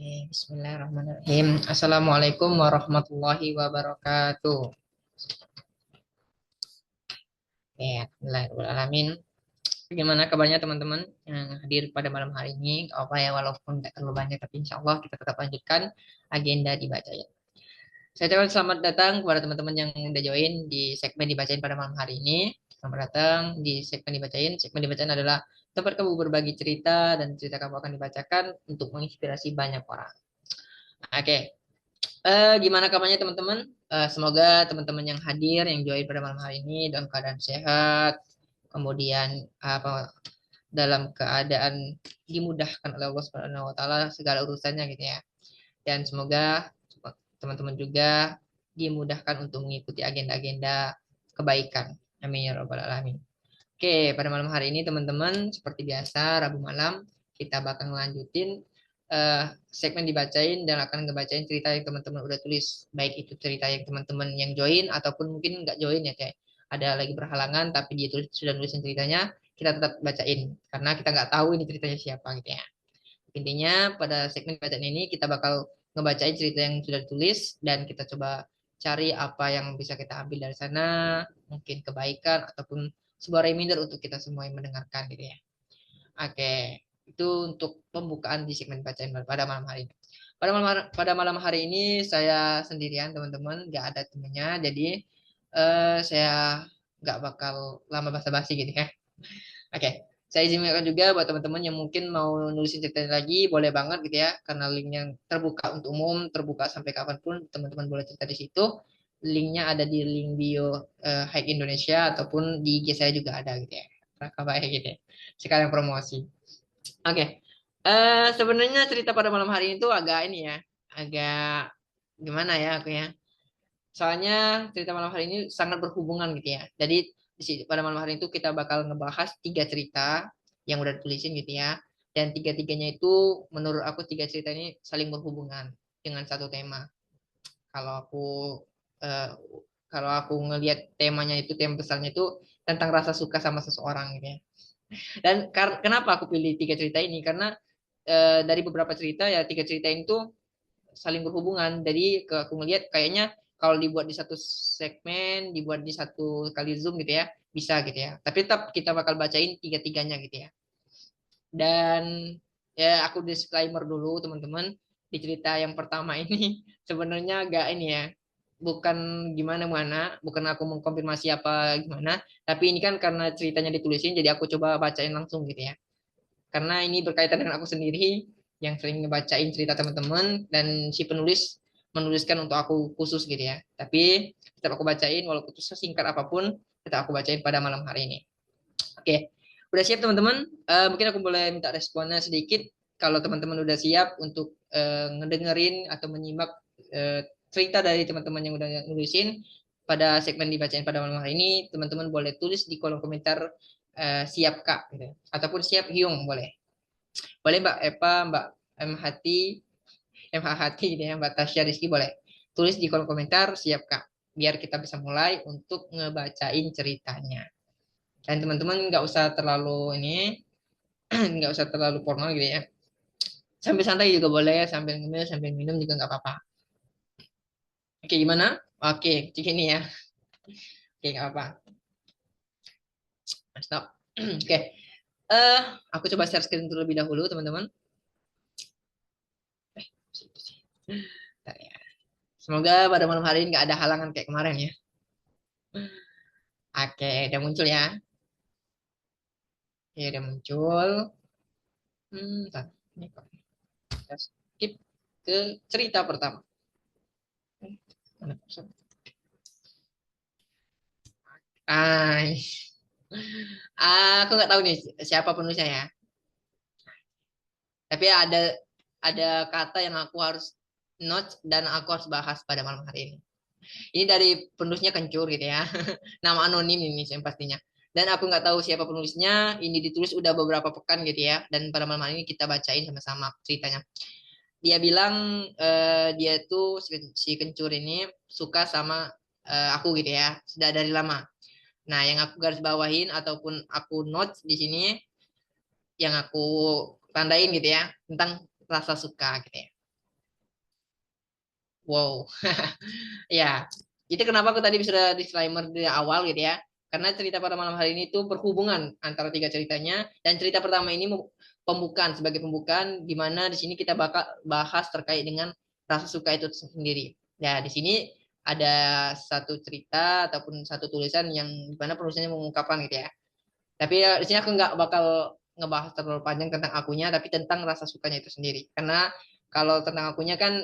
Oke, bismillahirrahmanirrahim. Assalamualaikum warahmatullahi wabarakatuh. Oke, alhamdulillahirrahmanirrahim. Bagaimana kabarnya teman-teman yang hadir pada malam hari ini? Gak apa ya, walaupun tidak terlalu banyak, tapi insya Allah kita tetap lanjutkan agenda dibaca ya. Saya ucapkan selamat datang kepada teman-teman yang udah join di segmen dibacain pada malam hari ini. Selamat datang di segmen dibacain. Segmen dibacain adalah tempat kamu berbagi cerita dan cerita kamu akan dibacakan untuk menginspirasi banyak orang. Oke, gimana kabarnya teman-teman? Semoga teman-teman yang hadir, yang join pada malam hari ini dalam keadaan sehat, kemudian apa dalam keadaan dimudahkan oleh Allah Subhanahu wa taala segala urusannya gitu ya. Dan semoga teman-teman juga dimudahkan untuk mengikuti agenda-agenda kebaikan. Amin ya rabbal alamin. Oke, pada malam hari ini teman-teman seperti biasa Rabu malam kita bakal ngelanjutin segmen dibacain dan akan ngebacain cerita yang teman-teman udah tulis, baik itu cerita yang teman-teman yang join ataupun mungkin nggak join ya, kayak ada lagi berhalangan tapi dia tulis, sudah nulisin ceritanya, kita tetap bacain karena kita nggak tahu ini ceritanya siapa gitu ya. Intinya pada segmen bacaan ini kita bakal ngebacain cerita yang sudah ditulis dan kita coba cari apa yang bisa kita ambil dari sana, mungkin kebaikan ataupun sebuah reminder untuk kita semua yang mendengarkan gitu ya. Oke, itu untuk pembukaan di segmen bacaan pada malam hari ini. Pada malam hari ini saya sendirian teman-teman, nggak ada temennya, jadi saya nggak bakal lama basa-basi gitu ya. Oke, saya izinkan juga buat teman-teman yang mungkin mau nulisin cerita lagi, boleh banget gitu ya, karena linknya terbuka untuk umum, terbuka sampai kapanpun, teman-teman boleh cerita di situ. Linknya ada di link bio Hike Indonesia ataupun di IG saya juga ada gitu ya. Kayak gitu ya. Sekarang promosi. Oke, sebenarnya cerita pada malam hari itu agak ini ya, agak gimana ya aku ya. Soalnya cerita malam hari ini sangat berhubungan gitu ya. Jadi pada malam hari itu kita bakal ngebahas tiga cerita yang udah ditulisin gitu ya. Dan tiga-tiganya itu menurut aku tiga cerita ini saling berhubungan dengan satu tema. Kalau aku eh, kalau aku ngelihat temanya itu tema besarnya itu tentang rasa suka sama seseorang gitu ya. Dan kenapa aku pilih tiga cerita ini? Karena dari beberapa cerita ya tiga cerita ini tuh saling berhubungan. Jadi aku ngelihat kayaknya kalau dibuat di satu segmen, dibuat di satu kali Zoom gitu ya, bisa gitu ya. Tapi tetap kita bakal bacain tiga-tiganya gitu ya. Dan ya aku disclaimer dulu teman-teman, di cerita yang pertama ini sebenarnya agak ini ya, bukan gimana-mana, bukan aku mengkonfirmasi apa gimana, tapi ini kan karena ceritanya ditulisin, jadi aku coba bacain langsung gitu ya. Karena ini berkaitan dengan aku sendiri yang sering ngebacain cerita teman-teman dan si penulis menuliskan untuk aku khusus gitu ya. Tapi tetap aku bacain walaupun itu sesingkat apapun, tetap aku bacain pada malam hari ini. Oke, udah siap teman-teman? Mungkin aku boleh minta responnya sedikit. Kalau teman-teman udah siap untuk ngedengerin atau menyimak cerita dari teman-teman yang udah nulisin pada segmen dibacain pada malam hari ini, teman-teman boleh tulis di kolom komentar siap Kak, gitu. Ataupun siap Hyung boleh. Boleh Mbak Eva, Mbak M Hati, MH Hati, gitu ya, Mbak Tasya Rizky boleh. Tulis di kolom komentar siap Kak. Biar kita bisa mulai untuk ngebacain ceritanya. Dan teman-teman nggak usah terlalu ini, nggak usah terlalu formal gitu ya. Sambil santai juga boleh, sambil ngemil, sambil minum juga nggak apa-apa. Oke, gimana? Oke, cek ini ya. Oke, nggak apa-apa. Stop. Oke, eh aku coba share screen terlebih dahulu, teman-teman. Bentar ya. Semoga pada malam hari ini nggak ada halangan kayak kemarin ya. Oke, udah muncul ya. Oke, udah muncul. Bentar. Ini kok. Kita skip ke cerita pertama. Mana cursor? Ah, aku nggak tahu nih siapa penulisnya ya. Tapi ada kata yang aku harus note dan aku harus bahas pada malam hari ini. Ini dari penulisnya Kencur gitu ya. Nama anonim ini yang pastinya. Dan aku nggak tahu siapa penulisnya. Ini ditulis udah beberapa pekan gitu ya. Dan pada malam hari ini kita bacain sama-sama ceritanya. Dia bilang dia tuh si Kencur ini suka sama aku gitu ya. Sudah dari lama. Nah, yang aku garis bawahin ataupun aku notes di sini yang aku tandain gitu ya tentang rasa suka gitu ya. Wow. Ya, itu kenapa aku tadi sudah disclaimer di awal gitu ya. Karena cerita pada malam hari ini itu berhubungan antara tiga ceritanya dan cerita pertama ini pembukaan sebagai pembukaan di mana di sini kita bakal bahas terkait dengan rasa suka itu sendiri. Ya, di sini ada satu cerita ataupun satu tulisan yang di mana penulisannya mengungkapkan gitu ya. Tapi ya, di sini aku nggak bakal ngebahas terlalu panjang tentang akunya, tapi tentang rasa sukanya itu sendiri. Karena kalau tentang akunya kan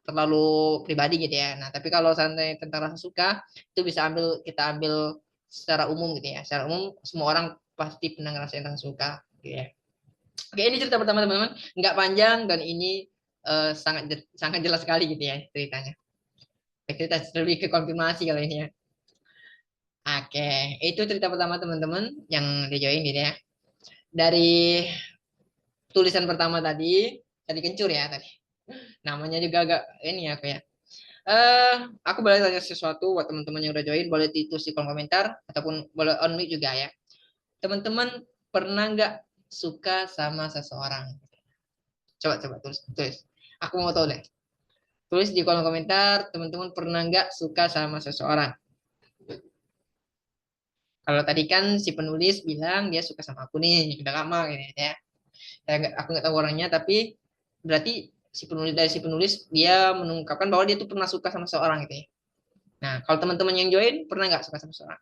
terlalu pribadi gitu ya. Nah, tapi kalau santai tentang rasa suka itu bisa kita ambil secara umum gitu ya. Secara umum semua orang pasti pernah ngerasain rasa suka gitu ya. Oke, ini cerita pertama teman-teman, nggak panjang dan ini sangat jelas sekali gitu ya ceritanya. Kita lebih ke konfirmasi kalau ini ya. Oke, itu cerita pertama teman-teman yang dijoin gitu ya. Dari tulisan pertama tadi kencur ya tadi. Namanya juga agak ini ya aku ya. Eh, aku boleh tanya sesuatu buat teman-teman yang udah join, boleh ditulis di kolom komentar ataupun boleh on mic juga ya. Teman-teman pernah nggak suka sama seseorang? Coba coba tulis tulis. Aku mau tahu deh. Tulis di kolom komentar, teman-teman pernah nggak suka sama seseorang? Kalau tadi kan si penulis bilang dia suka sama aku nih, udah lama gitu ya. Aku nggak tahu orangnya, tapi berarti si penulis dia mengungkapkan bahwa dia tuh pernah suka sama seorang gitu ya. Nah, kalau teman-teman yang join pernah nggak suka sama seorang?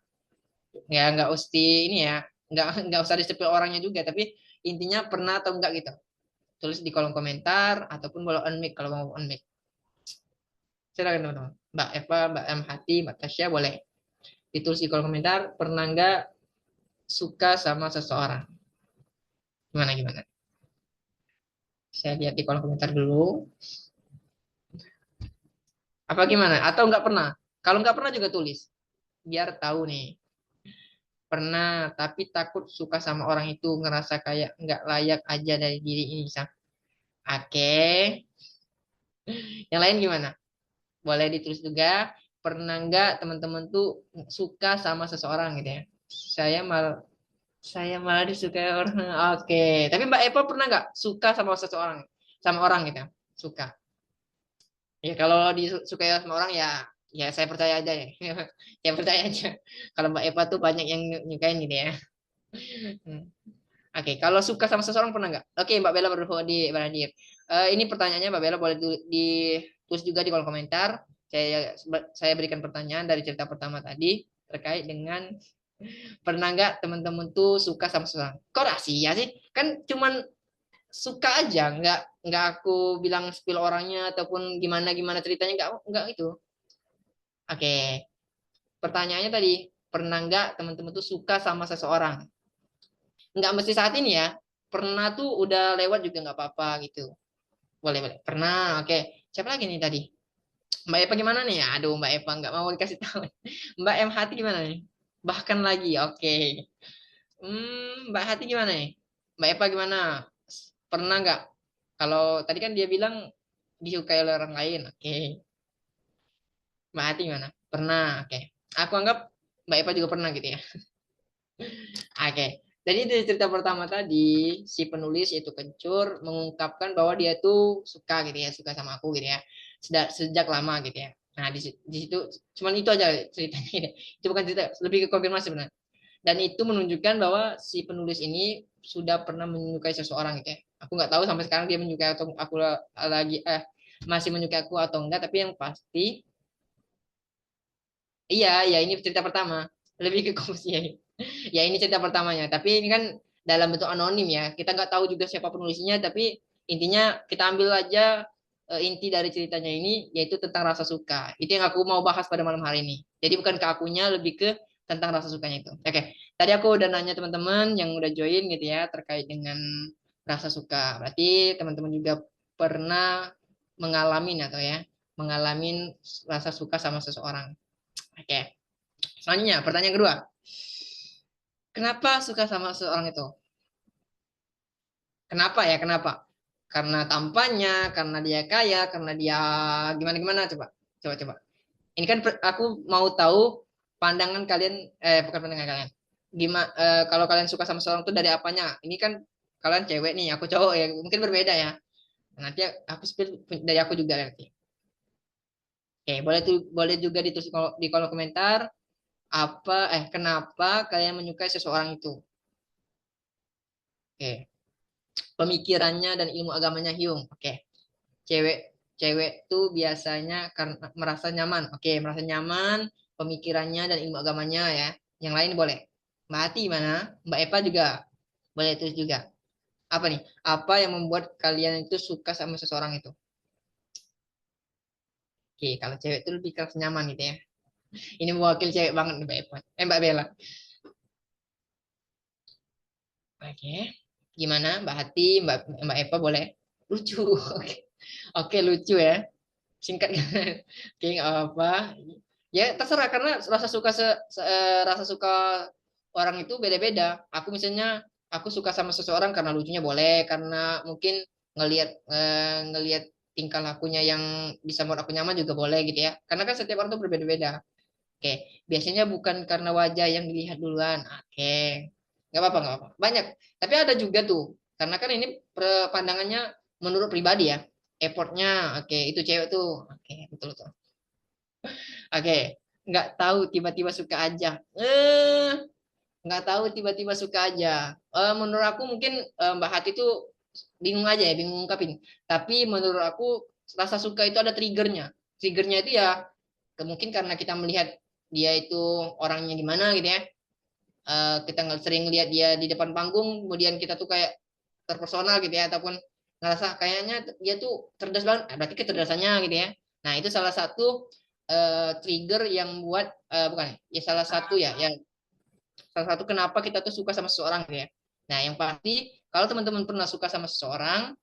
Ya nggak mesti ini ya, nggak usah disebut orangnya juga, tapi intinya pernah atau enggak gitu. Tulis di kolom komentar ataupun boleh on mic kalau mau on mic. Silakan teman-teman. Mbak Eva, Mbak M Hati, Mbak Tasya boleh ditulis di kolom komentar pernah nggak suka sama seseorang. Gimana gimana? Saya lihat di kolom komentar dulu. Apa gimana? Atau nggak pernah? Kalau nggak pernah juga tulis. Biar tahu nih. Pernah, tapi takut suka sama orang itu. Ngerasa kayak nggak layak aja dari diri ini. Oke. Yang lain gimana? Boleh ditulis juga. Pernah nggak teman-teman tuh suka sama seseorang gitu ya? Saya mal saya malah disukai orang. Oke. Tapi Mbak Eva pernah nggak suka sama seseorang? Sama orang gitu ya? Suka. Ya kalau disukai sama orang ya ya saya percaya aja ya. Saya percaya aja. Kalau Mbak Eva tuh banyak yang nyukain gitu ya. Hmm. Oke, kalau suka sama seseorang pernah nggak? Oke, Mbak Bella berhadir. Ini pertanyaannya Mbak Bella boleh ditulis juga di kolom komentar. Saya berikan pertanyaan dari cerita pertama tadi terkait dengan pernah nggak teman-teman tuh suka sama seseorang? Kok rahasia sih? Kan cuman suka aja, nggak aku bilang spill orangnya ataupun gimana gimana ceritanya nggak itu. Oke, pertanyaannya tadi pernah nggak teman-teman tuh suka sama seseorang? Nggak mesti saat ini ya. Pernah tuh udah lewat juga nggak apa-apa gitu. Boleh boleh. Pernah. Oke. Siapa lagi nih tadi? Mbak Eva gimana nih? Aduh Mbak Eva nggak mau dikasih tahu. Mbak M Hati gimana nih? Bahkan lagi. Oke. Mbak Hati gimana nih? Mbak Eva gimana? Pernah nggak? Kalau tadi kan dia bilang disukai oleh orang lain. Oke. Mbak Hati gimana? Pernah. Oke. Aku anggap Mbak Eva juga pernah gitu ya. Oke. Jadi dari cerita pertama tadi, si penulis yaitu Kencur mengungkapkan bahwa dia tuh suka gitu ya, suka sama aku gitu ya. Sejak lama gitu ya. Nah, di situ cuman itu aja ceritanya gitu. Itu bukan cerita, lebih ke konfirmasi benar. Dan itu menunjukkan bahwa si penulis ini sudah pernah menyukai seseorang gitu ya. Aku nggak tahu sampai sekarang dia menyukai atau aku lagi masih menyukai aku atau enggak, tapi yang pasti iya, ya ini cerita pertama. Lebih ke komisi ya. Ya ini cerita pertamanya. Tapi ini kan dalam bentuk anonim ya. Kita nggak tahu juga siapa penulisnya. Tapi intinya kita ambil aja inti dari ceritanya ini yaitu tentang rasa suka. Itu yang aku mau bahas pada malam hari ini. Jadi bukan ke akunya, lebih ke tentang rasa sukanya itu. Oke. Tadi aku udah nanya teman-teman yang udah join gitu ya terkait dengan rasa suka. Berarti teman-teman juga pernah mengalami atau ya mengalami rasa suka sama seseorang. Oke. Selanjutnya, pertanyaan kedua. Kenapa suka sama seseorang itu? Kenapa ya? Kenapa? Karena tampannya, karena dia kaya, karena dia gimana-gimana coba. Coba coba. Ini kan aku mau tahu pandangan kalian bukan pandangan kalian. Gimana kalau kalian suka sama seseorang itu dari apanya? Ini kan kalian cewek nih, aku cowok ya. Mungkin berbeda ya. Nanti aku spill dari aku juga nanti. Oke, boleh juga ditulis di kolom komentar kenapa kalian menyukai seseorang itu. Oke, pemikirannya dan ilmu agamanya Hyung. Oke, cewek cewek tuh biasanya karena merasa nyaman. Oke, merasa nyaman, pemikirannya dan ilmu agamanya ya. Yang lain boleh. Mbak Ati mana? Mbak Eva juga boleh tulis juga. Apa nih? Apa yang membuat kalian itu suka sama seseorang itu? Oke, kalau cewek itu lebih kerasa nyaman gitu ya. Ini mewakil cewek banget nih Mbak Eva. Mbak Bella. Oke. Gimana Mbak Hati, Mbak Eva boleh? Lucu. Oke. Oke, lucu ya. Singkat. Oke, nggak apa. Ya, terserah karena rasa suka orang itu beda-beda. Aku misalnya aku suka sama seseorang karena lucunya boleh, karena mungkin ngelihat tingkah lakunya yang bisa membuat aku nyaman juga boleh gitu ya. Karena kan setiap orang tuh berbeda-beda. Oke, biasanya bukan karena wajah yang dilihat duluan. Oke, nggak apa-apa, nggak apa-apa. Banyak, tapi ada juga tuh. Karena kan ini pandangannya menurut pribadi ya. Effortnya, oke, itu cewek tuh. Oke, betul tuh. Oke, nggak tahu tiba-tiba suka aja. Nggak tahu tiba-tiba suka aja. Menurut aku mungkin Mbak Hati tuh bingung aja ya, bingung ngungkapin. Tapi menurut aku rasa suka itu ada triggernya. Triggernya itu ya mungkin karena kita melihat dia itu orangnya gimana gitu ya. Kita nggak sering lihat dia di depan panggung, kemudian kita tuh kayak terpersona gitu ya, ataupun ngerasa kayaknya dia tuh cerdas banget, berarti kecerdasannya gitu ya. Nah itu salah satu trigger yang buat bukan ya salah satu ya, yang salah satu kenapa kita tuh suka sama seseorang gitu ya. Nah yang pasti kalau teman-teman pernah suka sama seseorang,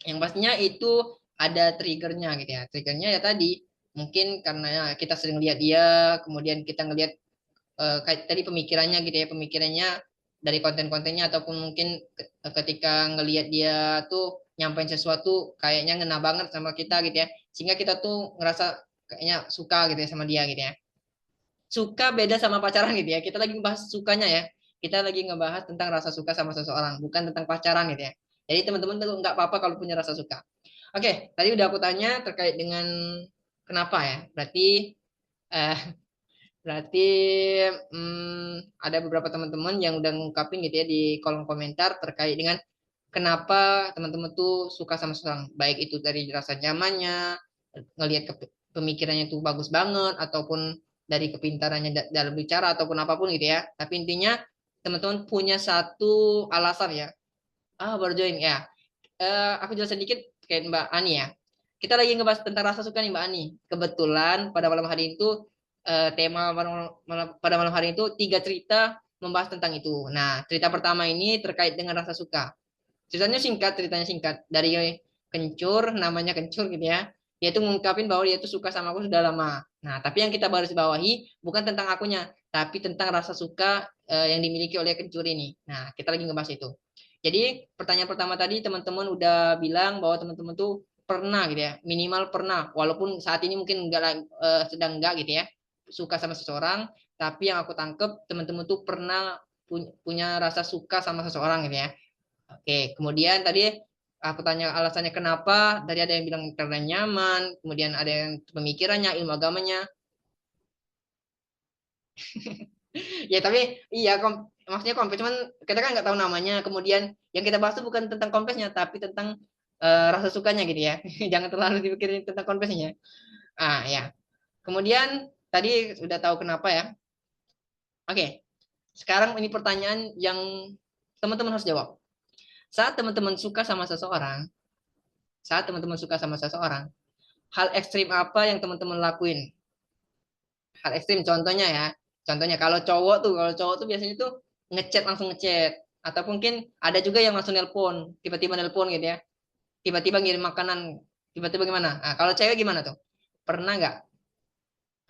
yang pastinya itu ada triggernya gitu ya. Triggernya ya tadi mungkin karena kita sering lihat dia, kemudian kita ngelihat kayak tadi pemikirannya gitu ya, pemikirannya dari konten-kontennya ataupun mungkin ketika ngelihat dia tuh nyampein sesuatu kayaknya ngena banget sama kita gitu ya, sehingga kita tuh ngerasa kayaknya suka gitu ya sama dia gitu ya. Suka beda sama pacaran gitu ya, kita lagi ngebahas sukanya ya, kita lagi ngebahas tentang rasa suka sama seseorang, bukan tentang pacaran gitu ya. Jadi teman-teman tuh nggak apa-apa kalau punya rasa suka. Oke, tadi udah aku tanya terkait dengan kenapa ya, eh, berarti ada beberapa teman-teman yang udah ngungkapin gitu ya di kolom komentar terkait dengan kenapa teman-teman tuh suka sama seseorang. Baik itu dari rasa nyamannya, ngelihat pemikirannya tuh bagus banget, ataupun dari kepintarannya dalam bicara, ataupun apapun gitu ya. Tapi intinya teman-teman punya satu alasan ya. Baru join ya. Aku jelasin dikit kayak Mbak Ani ya. Kita lagi ngebahas tentang rasa suka nih Mbak Ani. Kebetulan pada malam hari itu tema pada malam hari itu tiga cerita membahas tentang itu. Nah, cerita pertama ini terkait dengan rasa suka. Ceritanya singkat dari Kencur, namanya Kencur gitu ya. Dia itu ngungkapin bahwa dia itu suka sama aku sudah lama. Nah, tapi yang kita baris bawahi bukan tentang akunya, tapi tentang rasa suka yang dimiliki oleh Kencur ini. Nah, kita lagi ngebahas itu. Jadi pertanyaan pertama tadi teman-teman udah bilang bahwa teman-teman tuh pernah gitu ya, minimal pernah, walaupun saat ini mungkin enggak sedang enggak gitu ya, suka sama seseorang, tapi yang aku tangkep teman-teman tuh pernah punya rasa suka sama seseorang gitu ya. Oke, kemudian tadi aku tanya alasannya kenapa, tadi ada yang bilang karena nyaman, kemudian ada yang pemikirannya, ilmu agamanya. Ya tapi iya maksudnya kompes cuman kita kan nggak tahu namanya. Kemudian yang kita bahas itu bukan tentang kompesnya tapi tentang rasa sukanya gitu ya. Jangan terlalu dipikirin tentang kompesnya. Ya. Kemudian tadi sudah tahu kenapa ya. Oke. Sekarang ini pertanyaan yang teman-teman harus jawab. Saat teman-teman suka sama seseorang, saat teman-teman suka sama seseorang, hal ekstrim apa yang teman-teman lakuin? Hal ekstrim contohnya ya, contohnya kalau cowok tuh biasanya tuh ngechat langsung ngechat, atau mungkin ada juga yang langsung nelpon, tiba-tiba nelpon gitu ya, tiba-tiba ngirim makanan, tiba-tiba gimana. Nah kalau cewek gimana tuh, pernah nggak?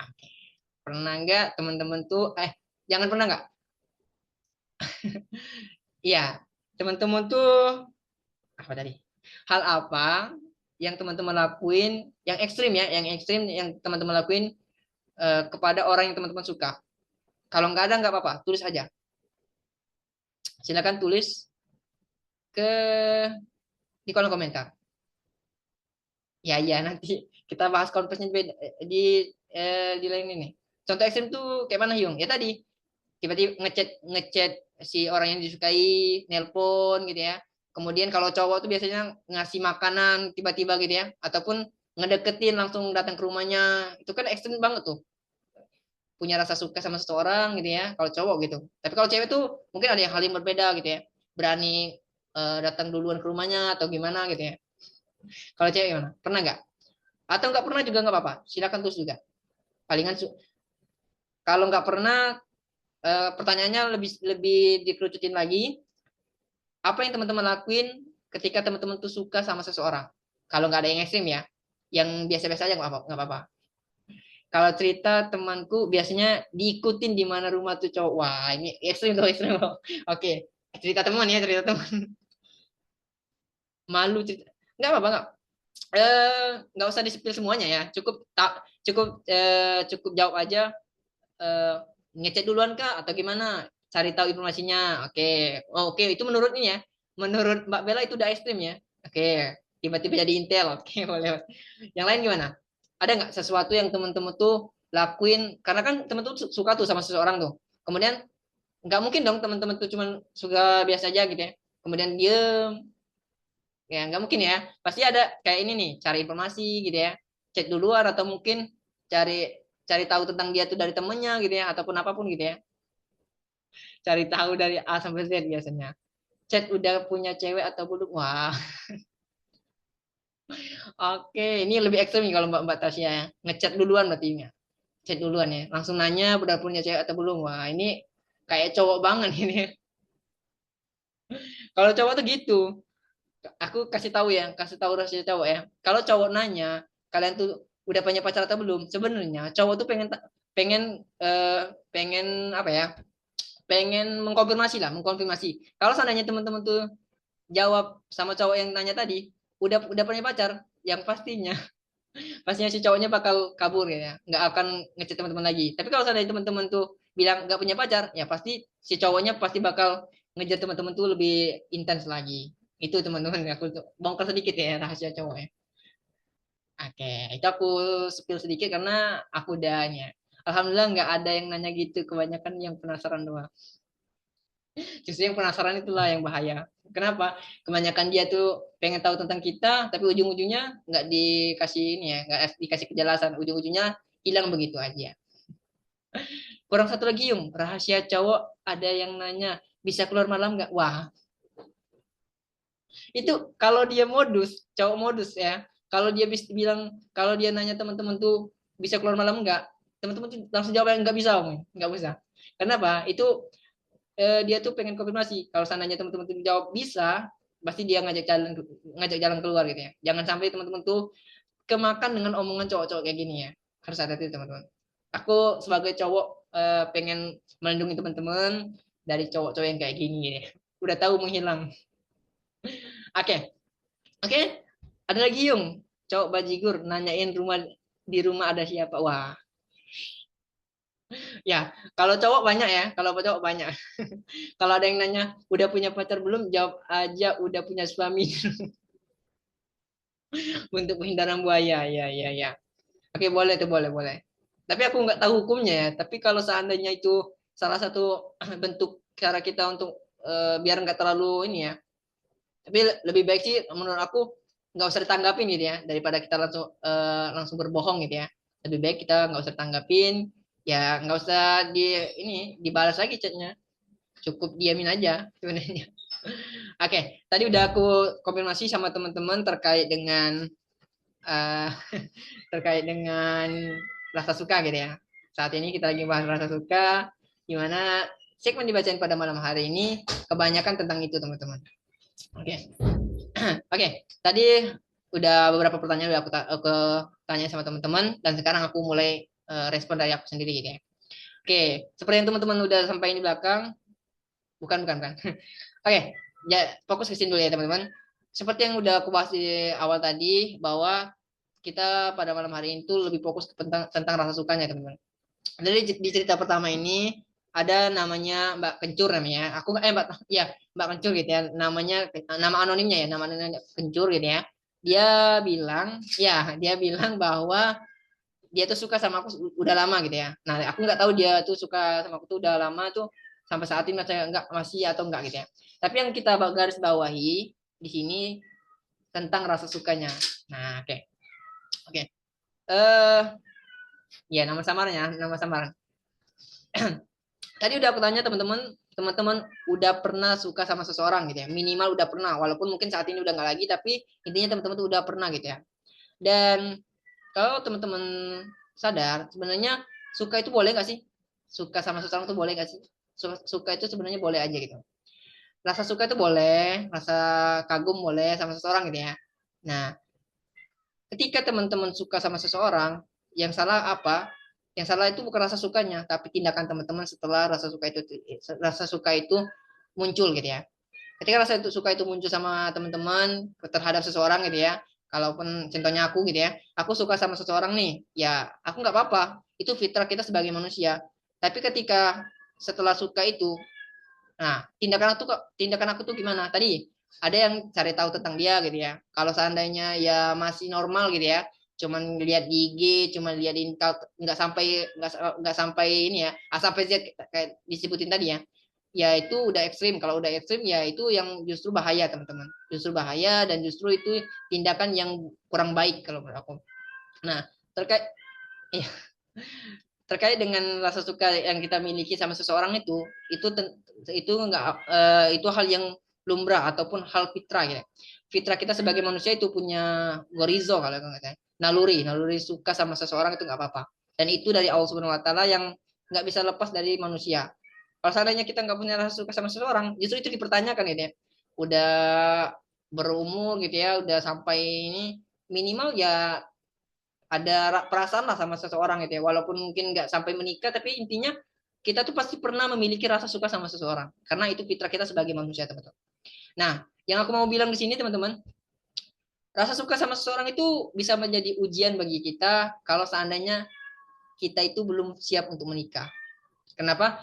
Oke. Pernah nggak teman-teman tuh jangan pernah nggak, iya, teman-teman tuh apa tadi, hal apa yang teman-teman lakuin yang ekstrim ya, yang ekstrim yang teman-teman lakuin kepada orang yang teman-teman suka. Kalau nggak ada nggak apa-apa, tulis aja, silakan tulis, ke di kolom komentar. Ya nanti kita bahas konteksnya di lain ini. Contoh ekstrim tuh kayak mana Hyung? Ya tadi tiba-tiba ngechat ngechat si orang yang disukai, nelpon gitu ya. Kemudian kalau cowok tuh biasanya ngasih makanan tiba-tiba gitu ya, ataupun ngedeketin langsung datang ke rumahnya. Itu kan ekstrim banget tuh. Punya rasa suka sama seseorang gitu ya, kalau cowok gitu. Tapi kalau cewek tuh mungkin ada yang hal yang berbeda gitu ya. Berani datang duluan ke rumahnya atau gimana gitu ya. Kalau cewek gimana? Pernah nggak? Atau nggak pernah juga nggak apa-apa. Silakan terus juga. Palingan kalau nggak pernah, pertanyaannya lebih lebih dikerucutin lagi. Apa yang teman-teman lakuin ketika teman-teman tuh suka sama seseorang? Kalau nggak ada yang ekstrim ya, yang biasa-biasa aja nggak apa-apa. Nggak apa-apa. Kalau cerita temanku biasanya diikutin di mana rumah tuh cowok. Wah, ini ekstrim tuh ekstrim. Oke, cerita teman ya, cerita teman. Malu cerita. Nggak apa-apa, nggak usah disepil semuanya ya. Cukup jawab aja. eh, Ngecek duluan kak atau gimana? Cari tahu informasinya. Oke, oh, oke itu menurut ini ya. Menurut Mbak Bella itu udah ekstrim ya. Oke, tiba-tiba jadi intel. Oke, boleh. Yang lain gimana? Ada nggak sesuatu yang temen-temen tuh lakuin? Karena kan temen tuh suka tuh sama seseorang tuh. Kemudian nggak mungkin dong teman-teman tuh cuman suka biasa aja gitu ya. Kemudian diem, ya nggak mungkin ya. Pasti ada kayak ini nih, cari informasi gitu ya. Cek duluan atau mungkin cari cari tahu tentang dia tuh dari temennya gitu ya, ataupun apapun gitu ya. Cari tahu dari A sampai Z biasanya. Chat udah punya cewek atau belum? Wah, oke. Ini lebih ekstrim nih kalau Mbak Mbak Tasya ya. Ngechat duluan berarti ya. Chat duluan ya. Langsung nanya udah punya cewek atau belum. Wah, ini kayak cowok banget ini. Kalau cowok tuh gitu. Aku kasih tahu ya, kasih tahu rahasia cowok ya. Kalau cowok nanya, kalian tuh udah punya pacar atau belum? Sebenarnya cowok tuh pengen pengen apa ya? Pengen mengkonfirmasi lah, mengkonfirmasi. Kalau seandainya teman-teman tuh jawab sama cowok yang nanya tadi, udah punya pacar, yang pastinya si cowoknya bakal kabur ya, nggak akan ngechat teman-teman lagi. Tapi kalau seandainya teman-teman tuh bilang nggak punya pacar, ya pasti si cowoknya pasti bakal ngejar teman-teman tuh lebih intens lagi. Itu teman-teman, aku tuh bongkar sedikit ya rahasia cowok ya. Oke, itu aku spill sedikit karena aku udah ya. Alhamdulillah nggak ada yang nanya gitu, kebanyakan yang penasaran doang. Justru yang penasaran itulah yang bahaya. Kenapa? Kebanyakan dia tuh pengen tahu tentang kita, tapi ujung-ujungnya nggak dikasih ini ya, nggak dikasih kejelasan. Ujung-ujungnya hilang begitu aja. Kurang satu lagi Yung, rahasia cowok ada yang nanya bisa keluar malam nggak? Wah, itu kalau dia modus, cowok modus ya. Kalau dia bisa bilang, kalau dia nanya teman-teman tuh bisa keluar malam nggak? Teman-teman tuh langsung jawab nggak bisa, Om. Nggak bisa. Kenapa? Itu dia tuh pengen konfirmasi. Kalau seandainya teman-teman tuh jawab bisa, pasti dia ngajak jalan keluar gitu ya. Jangan sampai teman-teman tuh kemakan dengan omongan cowok-cowok kayak gini ya. Harus hati-hati teman-teman. Aku sebagai cowok pengen melindungi teman-teman dari cowok-cowok yang kayak gini ya. Udah tahu menghilang. Oke, oke. Ada lagi Yung, cowok bajigur nanyain di rumah ada siapa. Wah, ya kalau cowok banyak ya. Kalau cowok banyak. Kalau ada yang nanya, udah punya pacar belum? Jawab aja udah punya suami untuk penghindar buaya. Ya, ya, ya. Oke, boleh tuh, boleh, boleh. Tapi aku nggak tahu hukumnya ya. Tapi kalau seandainya itu salah satu bentuk cara kita untuk biar nggak terlalu ini ya. Tapi lebih baik sih menurut aku nggak usah ditanggapin gitu ya, daripada kita langsung berbohong gitu ya. Lebih baik kita nggak usah tanggapin, ya nggak usah ini dibalas lagi chatnya. Cukup diamin aja sebenarnya. Oke, tadi udah aku konfirmasi sama teman-teman uh, terkait dengan rasa suka gitu ya. Saat ini kita lagi bahas rasa suka, gimana segmen dibacain pada malam hari ini kebanyakan tentang itu teman-teman. Oke, oke. Tadi udah beberapa pertanyaan udah aku tanya sama teman-teman dan sekarang aku mulai respon dari aku sendiri gitu ya. Oke, seperti yang teman-teman udah sampai di belakang, bukan. Oke, ya fokus ke sini dulu ya teman-teman. Seperti yang udah aku bahas di awal tadi bahwa kita pada malam hari ini tuh lebih fokus tentang rasa sukanya teman-teman. Jadi di cerita pertama ini ada namanya Mbak Kencur namanya. Mbak ya Mbak Kencur gitu ya. Nama anonimnya ya, nama anonimnya Kencur gitu ya. dia bilang bahwa dia tuh suka sama aku udah lama gitu ya. Nah, aku nggak tahu dia tuh suka sama aku tuh udah lama tuh sampai saat ini masih atau enggak gitu ya. Tapi yang kita garis bawahi di sini tentang rasa sukanya. Nah, oke. Oke. Eh ya nama samaran. Tadi udah aku tanya teman-teman udah pernah suka sama seseorang gitu ya. Minimal udah pernah, walaupun mungkin saat ini udah nggak lagi, tapi intinya teman-teman tuh udah pernah gitu ya. Dan kalau teman-teman sadar, sebenarnya suka itu boleh nggak sih? Suka sama seseorang itu boleh nggak sih? Suka itu sebenarnya boleh aja gitu. Rasa suka itu boleh, rasa kagum boleh sama seseorang gitu ya. Nah, ketika teman-teman suka sama seseorang, yang salah apa? Yang salah itu bukan rasa sukanya, tapi tindakan teman-teman setelah rasa suka itu muncul gitu ya. Ketika suka itu muncul sama teman-teman terhadap seseorang gitu ya, kalaupun contohnya aku gitu ya, aku suka sama seseorang nih, ya aku nggak apa-apa, itu fitrah kita sebagai manusia. Tapi ketika setelah suka itu, nah tindakan aku tuh gimana? Tadi ada yang cari tahu tentang dia gitu ya. Kalau seandainya ya masih normal gitu ya, cuman lihat di IG, cuman lihat di nggak sampai ini ya, A sampai Z kayak disebutin tadi ya, ya itu udah ekstrim. Kalau udah ekstrim ya itu yang justru bahaya teman-teman, justru bahaya dan justru itu tindakan yang kurang baik kalau menurut aku. Nah, terkait ya, terkait dengan rasa suka yang kita miliki sama seseorang itu enggak itu hal yang lumrah ataupun hal fitrah ya. Fitrah kita sebagai manusia itu punya gorizo kalau nggak, naluri suka sama seseorang itu nggak apa-apa. Dan itu dari Allah Subhanahu Wa Taala yang nggak bisa lepas dari manusia. Kalau seandainya kita nggak punya rasa suka sama seseorang, justru itu dipertanyakan gitu ya. Udah berumur gitu ya, udah sampai ini minimal ya ada perasaan lah sama seseorang gitu ya, walaupun mungkin nggak sampai menikah, tapi intinya kita tuh pasti pernah memiliki rasa suka sama seseorang karena itu fitrah kita sebagai manusia teman-teman. Nah, yang aku mau bilang di sini teman-teman, rasa suka sama seseorang itu bisa menjadi ujian bagi kita kalau seandainya kita itu belum siap untuk menikah. Kenapa?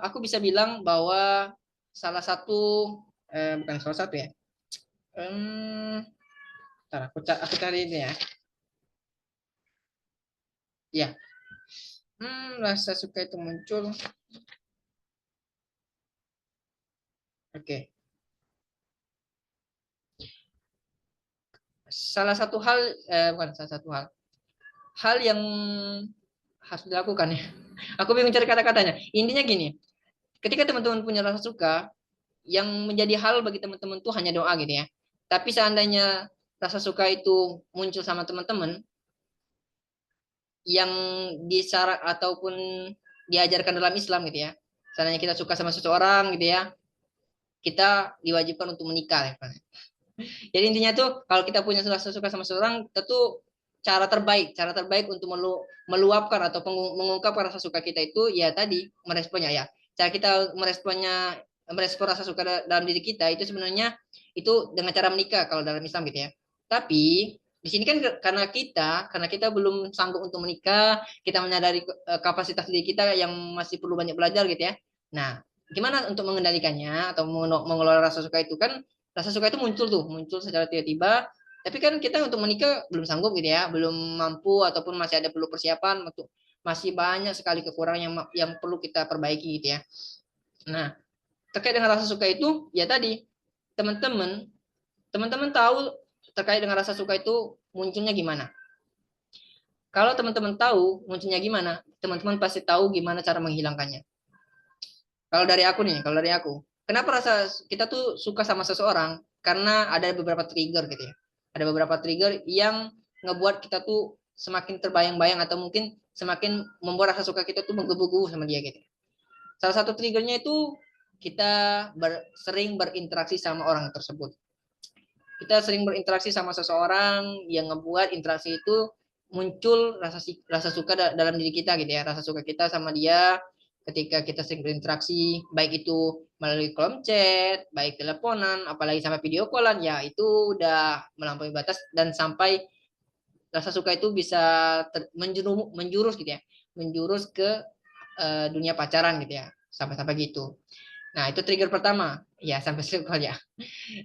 Aku bisa bilang bahwa salah satu bukan salah satu ya. Aku cari ini ya. Ya, rasa suka itu muncul. Oke. Salah satu hal bukan salah satu hal yang harus dilakukan ya. Aku bingung cari kata-katanya. Intinya gini, ketika teman-teman punya rasa suka, yang menjadi hal bagi teman-teman tuh hanya doa gitu ya. Tapi seandainya rasa suka itu muncul sama teman-teman yang disyarat ataupun diajarkan dalam Islam gitu ya. Seandainya kita suka sama seseorang gitu ya, kita diwajibkan untuk menikah ya. Jadi intinya tuh kalau kita punya rasa suka sama seseorang, tentu cara terbaik untuk meluapkan atau mengungkapkan rasa suka kita itu ya tadi meresponnya ya. Cara kita merespon rasa suka dalam diri kita itu sebenarnya itu dengan cara menikah kalau dalam Islam gitu ya. Tapi di sini kan karena kita belum sanggup untuk menikah, kita menyadari kapasitas diri kita yang masih perlu banyak belajar gitu ya. Nah, gimana untuk mengendalikannya atau mengelola rasa suka itu kan rasa suka itu muncul secara tiba-tiba, tapi kan kita untuk menikah belum sanggup gitu ya, belum mampu ataupun masih ada perlu persiapan untuk masih banyak sekali kekurangan yang perlu kita perbaiki gitu ya. Nah, terkait dengan rasa suka itu ya tadi teman-teman teman-teman tahu terkait dengan rasa suka itu munculnya gimana. Kalau teman-teman tahu munculnya gimana, teman-teman pasti tahu gimana cara menghilangkannya. Kalau dari aku, kenapa kita tuh suka sama seseorang? Karena ada beberapa trigger gitu ya. Ada beberapa trigger yang ngebuat kita tuh semakin terbayang-bayang atau mungkin semakin membuat rasa suka kita tuh menggebu-gebu sama dia gitu. Salah satu triggernya itu kita sering berinteraksi sama orang tersebut. Kita sering berinteraksi sama seseorang yang ngebuat interaksi itu muncul rasa suka dalam diri kita gitu ya, rasa suka kita sama dia ketika kita sering berinteraksi, baik itu melalui kolom chat, baik teleponan, apalagi sampai video callan, ya itu udah melampaui batas dan sampai rasa suka itu bisa menjurus gitu ya, menjurus ke dunia pacaran gitu ya, sampai-sampai gitu. Nah, itu trigger pertama. Ya, sampai scroll ya.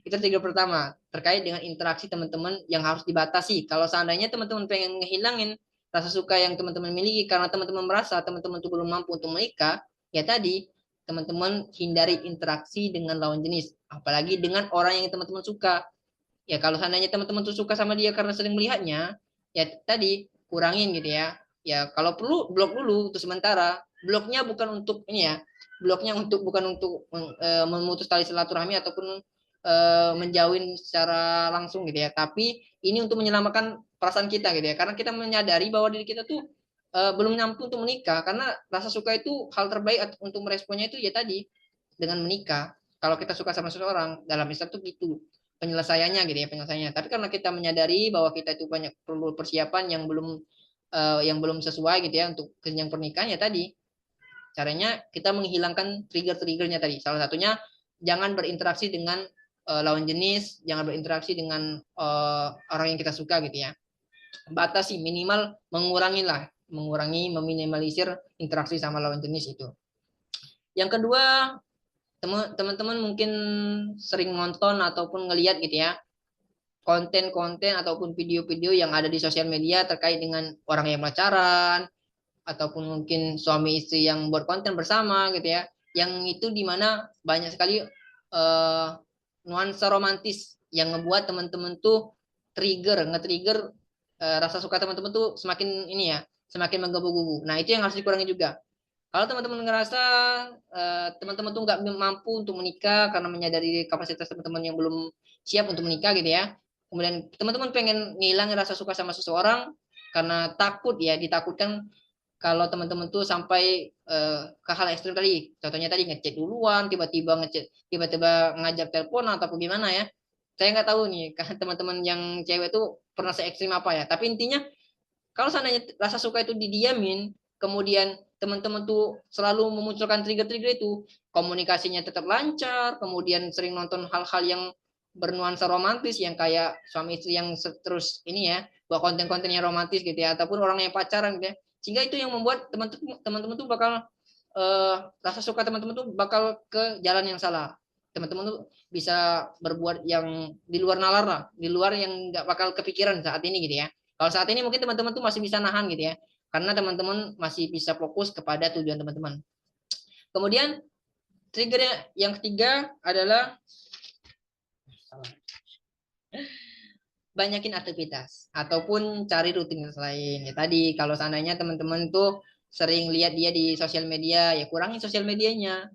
Itu trigger pertama terkait dengan interaksi teman-teman yang harus dibatasi. Kalau seandainya teman-teman pengen ngehilangin rasa suka yang teman-teman miliki karena teman-teman merasa teman-teman itu belum mampu untuk menikah, ya tadi teman-teman hindari interaksi dengan lawan jenis, apalagi dengan orang yang teman-teman suka. Ya kalau seandainya teman-teman tuh suka sama dia karena sering melihatnya, ya tadi kurangin gitu ya. Ya kalau perlu blok dulu untuk sementara. Bloknya bukan untuk ini ya. Bloknya bukan untuk memutus tali silaturahmi ataupun menjauhin secara langsung gitu ya. Tapi ini untuk menyelamatkan perasaan kita gitu ya. Karena kita menyadari bahwa diri kita tuh belum mampu untuk menikah karena rasa suka itu hal terbaik untuk meresponnya itu ya tadi dengan menikah. Kalau kita suka sama seseorang dalam Islam tuh gitu penyelesaiannya gitu ya penyelesaiannya. Tapi karena kita menyadari bahwa kita itu banyak perlu persiapan yang belum sesuai gitu ya untuk jenjang pernikahan ya tadi caranya kita menghilangkan trigger-triggernya tadi. Salah satunya jangan berinteraksi dengan lawan jenis, jangan berinteraksi dengan orang yang kita suka gitu ya. Batasi minimal mengurangi meminimalisir interaksi sama lawan jenis itu. Yang kedua, teman-teman mungkin sering nonton ataupun ngelihat gitu ya konten-konten ataupun video-video yang ada di sosial media terkait dengan orang yang pacaran ataupun mungkin suami istri yang berkonten bersama gitu ya yang itu dimana banyak sekali uh, nuansa romantis yang ngebuat teman-teman tuh nge-trigger rasa suka teman-teman tuh semakin ini ya semakin menggebu-gebu. Nah itu yang harus dikurangi juga. Kalau teman-teman ngerasa teman-teman tuh nggak mampu untuk menikah karena menyadari kapasitas teman-teman yang belum siap untuk menikah gitu ya. Kemudian teman-teman pengen ngilangin rasa suka sama seseorang karena takut ya, ditakutkan kalau teman-teman tuh sampai ke hal ekstrim tadi. Contohnya tadi ngechat duluan, tiba-tiba ngajak telepon atau gimana ya. Saya nggak tahu nih, karena teman-teman yang cewek tuh pernah se ekstrim apa ya. Tapi intinya kalau seandainya rasa suka itu didiamin, kemudian teman-teman tuh selalu memunculkan trigger-trigger itu, komunikasinya tetap lancar, kemudian sering nonton hal-hal yang bernuansa romantis yang kayak suami istri yang terus ini ya, buat konten-konten yang romantis gitu ya, ataupun orang yang pacaran gitu ya. Sehingga itu yang membuat teman-teman tuh bakal rasa suka teman-teman tuh bakal ke jalan yang salah. Teman-teman tuh bisa berbuat yang di luar nalar lah, di luar yang nggak bakal kepikiran saat ini gitu ya. Kalau saat ini mungkin teman-teman tuh masih bisa nahan gitu ya. Karena teman-teman masih bisa fokus kepada tujuan teman-teman. Kemudian trigger yang ketiga adalah banyakin aktivitas ataupun cari rutinitas lain. Ya tadi kalau seandainya teman-teman tuh sering lihat dia di sosial media, ya kurangi sosial medianya.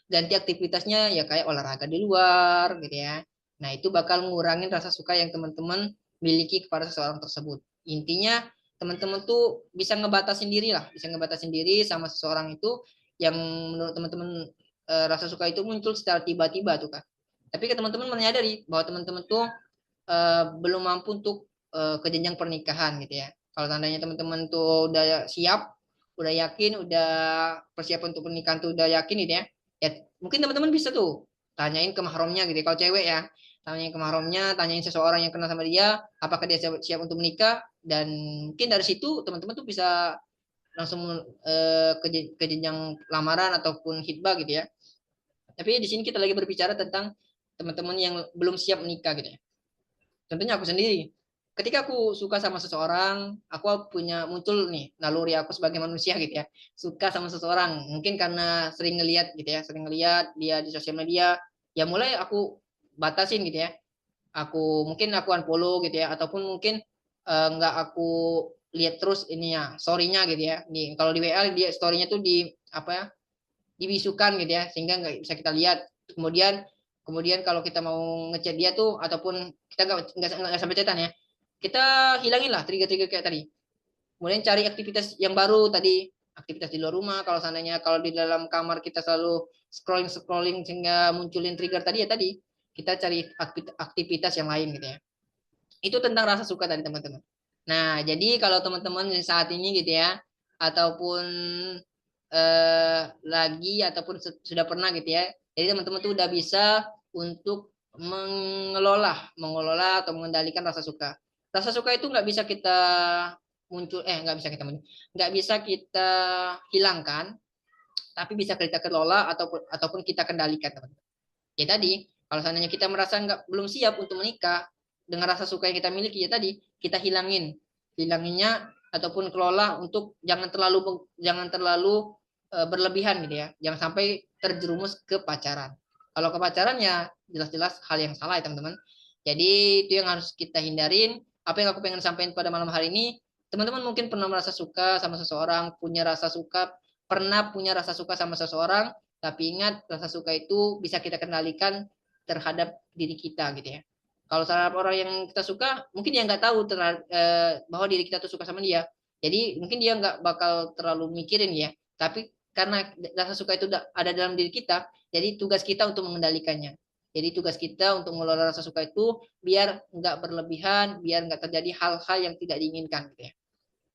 Ganti aktivitasnya ya kayak olahraga di luar gitu ya. Nah, itu bakal ngurangin rasa suka yang teman-teman miliki kepada seseorang tersebut. Intinya teman-teman tuh bisa ngebatasin diri lah, bisa ngebatasin diri sama seseorang itu yang menurut teman-teman rasa suka itu muncul secara tiba-tiba tuh kan. Tapi ke teman-teman menyadari bahwa teman-teman tuh belum mampu untuk ke jenjang pernikahan gitu ya. Kalau tandanya teman-teman tuh udah siap, udah yakin, udah persiapan untuk pernikahan tuh udah yakin gitu ya. Ya mungkin teman-teman bisa tuh tanyain ke mahramnya gitu ya. Kalau cewek ya, tanyain ke mahramnya, tanyain seseorang yang kenal sama dia, apakah dia siap untuk menikah dan mungkin dari situ teman-teman tuh bisa langsung ke jenjang lamaran ataupun hitbah gitu ya. Tapi di sini kita lagi berbicara tentang teman-teman yang belum siap menikah gitu ya. Contohnya aku sendiri. Ketika aku suka sama seseorang, aku punya muncul nih naluri aku sebagai manusia gitu ya. Suka sama seseorang, mungkin karena sering ngeliat gitu ya, sering ngeliat dia di sosial media, ya mulai aku batasin gitu ya. Aku unfollow gitu ya, ataupun mungkin nggak aku lihat terus ininya, story-nya gitu ya. Kalau di WA dia story-nya tuh di apa ya, dibisukan gitu ya sehingga nggak bisa kita lihat. Kemudian kemudian kalau kita mau ngechat dia tuh ataupun kita nggak sampai chatan ya, kita hilangin lah trigger-trigger kayak tadi. Kemudian cari aktivitas yang baru tadi, aktivitas di luar rumah. Kalau seandainya kalau di dalam kamar kita selalu scrolling scrolling sehingga munculin trigger tadi ya tadi, kita cari aktivitas yang lain gitu ya. Itu tentang rasa suka tadi teman-teman. Nah, jadi kalau teman-teman saat ini gitu ya, ataupun lagi ataupun sudah pernah gitu ya. Jadi teman-teman tuh udah bisa untuk mengelola atau mengendalikan rasa suka. Rasa suka itu nggak bisa kita nggak bisa kita hilangkan, tapi bisa kita kelola ataupun kita kendalikan, teman-teman. Ya tadi, kalau seandainya kita merasa belum siap untuk menikah dengan rasa suka yang kita miliki, ya tadi kita hilanginnya ataupun kelola untuk jangan terlalu berlebihan gitu ya, jangan sampai terjerumus ke pacaran. Kalau ke pacaran ya jelas-jelas hal yang salah ya teman-teman. Jadi itu yang harus kita hindarin. Apa yang aku pengen sampaikan pada malam hari ini, teman-teman mungkin pernah merasa suka sama seseorang, pernah punya rasa suka sama seseorang, tapi ingat, rasa suka itu bisa kita kendalikan terhadap diri kita gitu ya. Kalau terhadap orang yang kita suka, mungkin dia nggak tahu bahwa diri kita tuh suka sama dia. Jadi mungkin dia nggak bakal terlalu mikirin ya. Tapi karena rasa suka itu ada dalam diri kita, jadi tugas kita untuk mengendalikannya. Jadi tugas kita untuk mengelola rasa suka itu biar nggak berlebihan, biar nggak terjadi hal-hal yang tidak diinginkan gitu ya.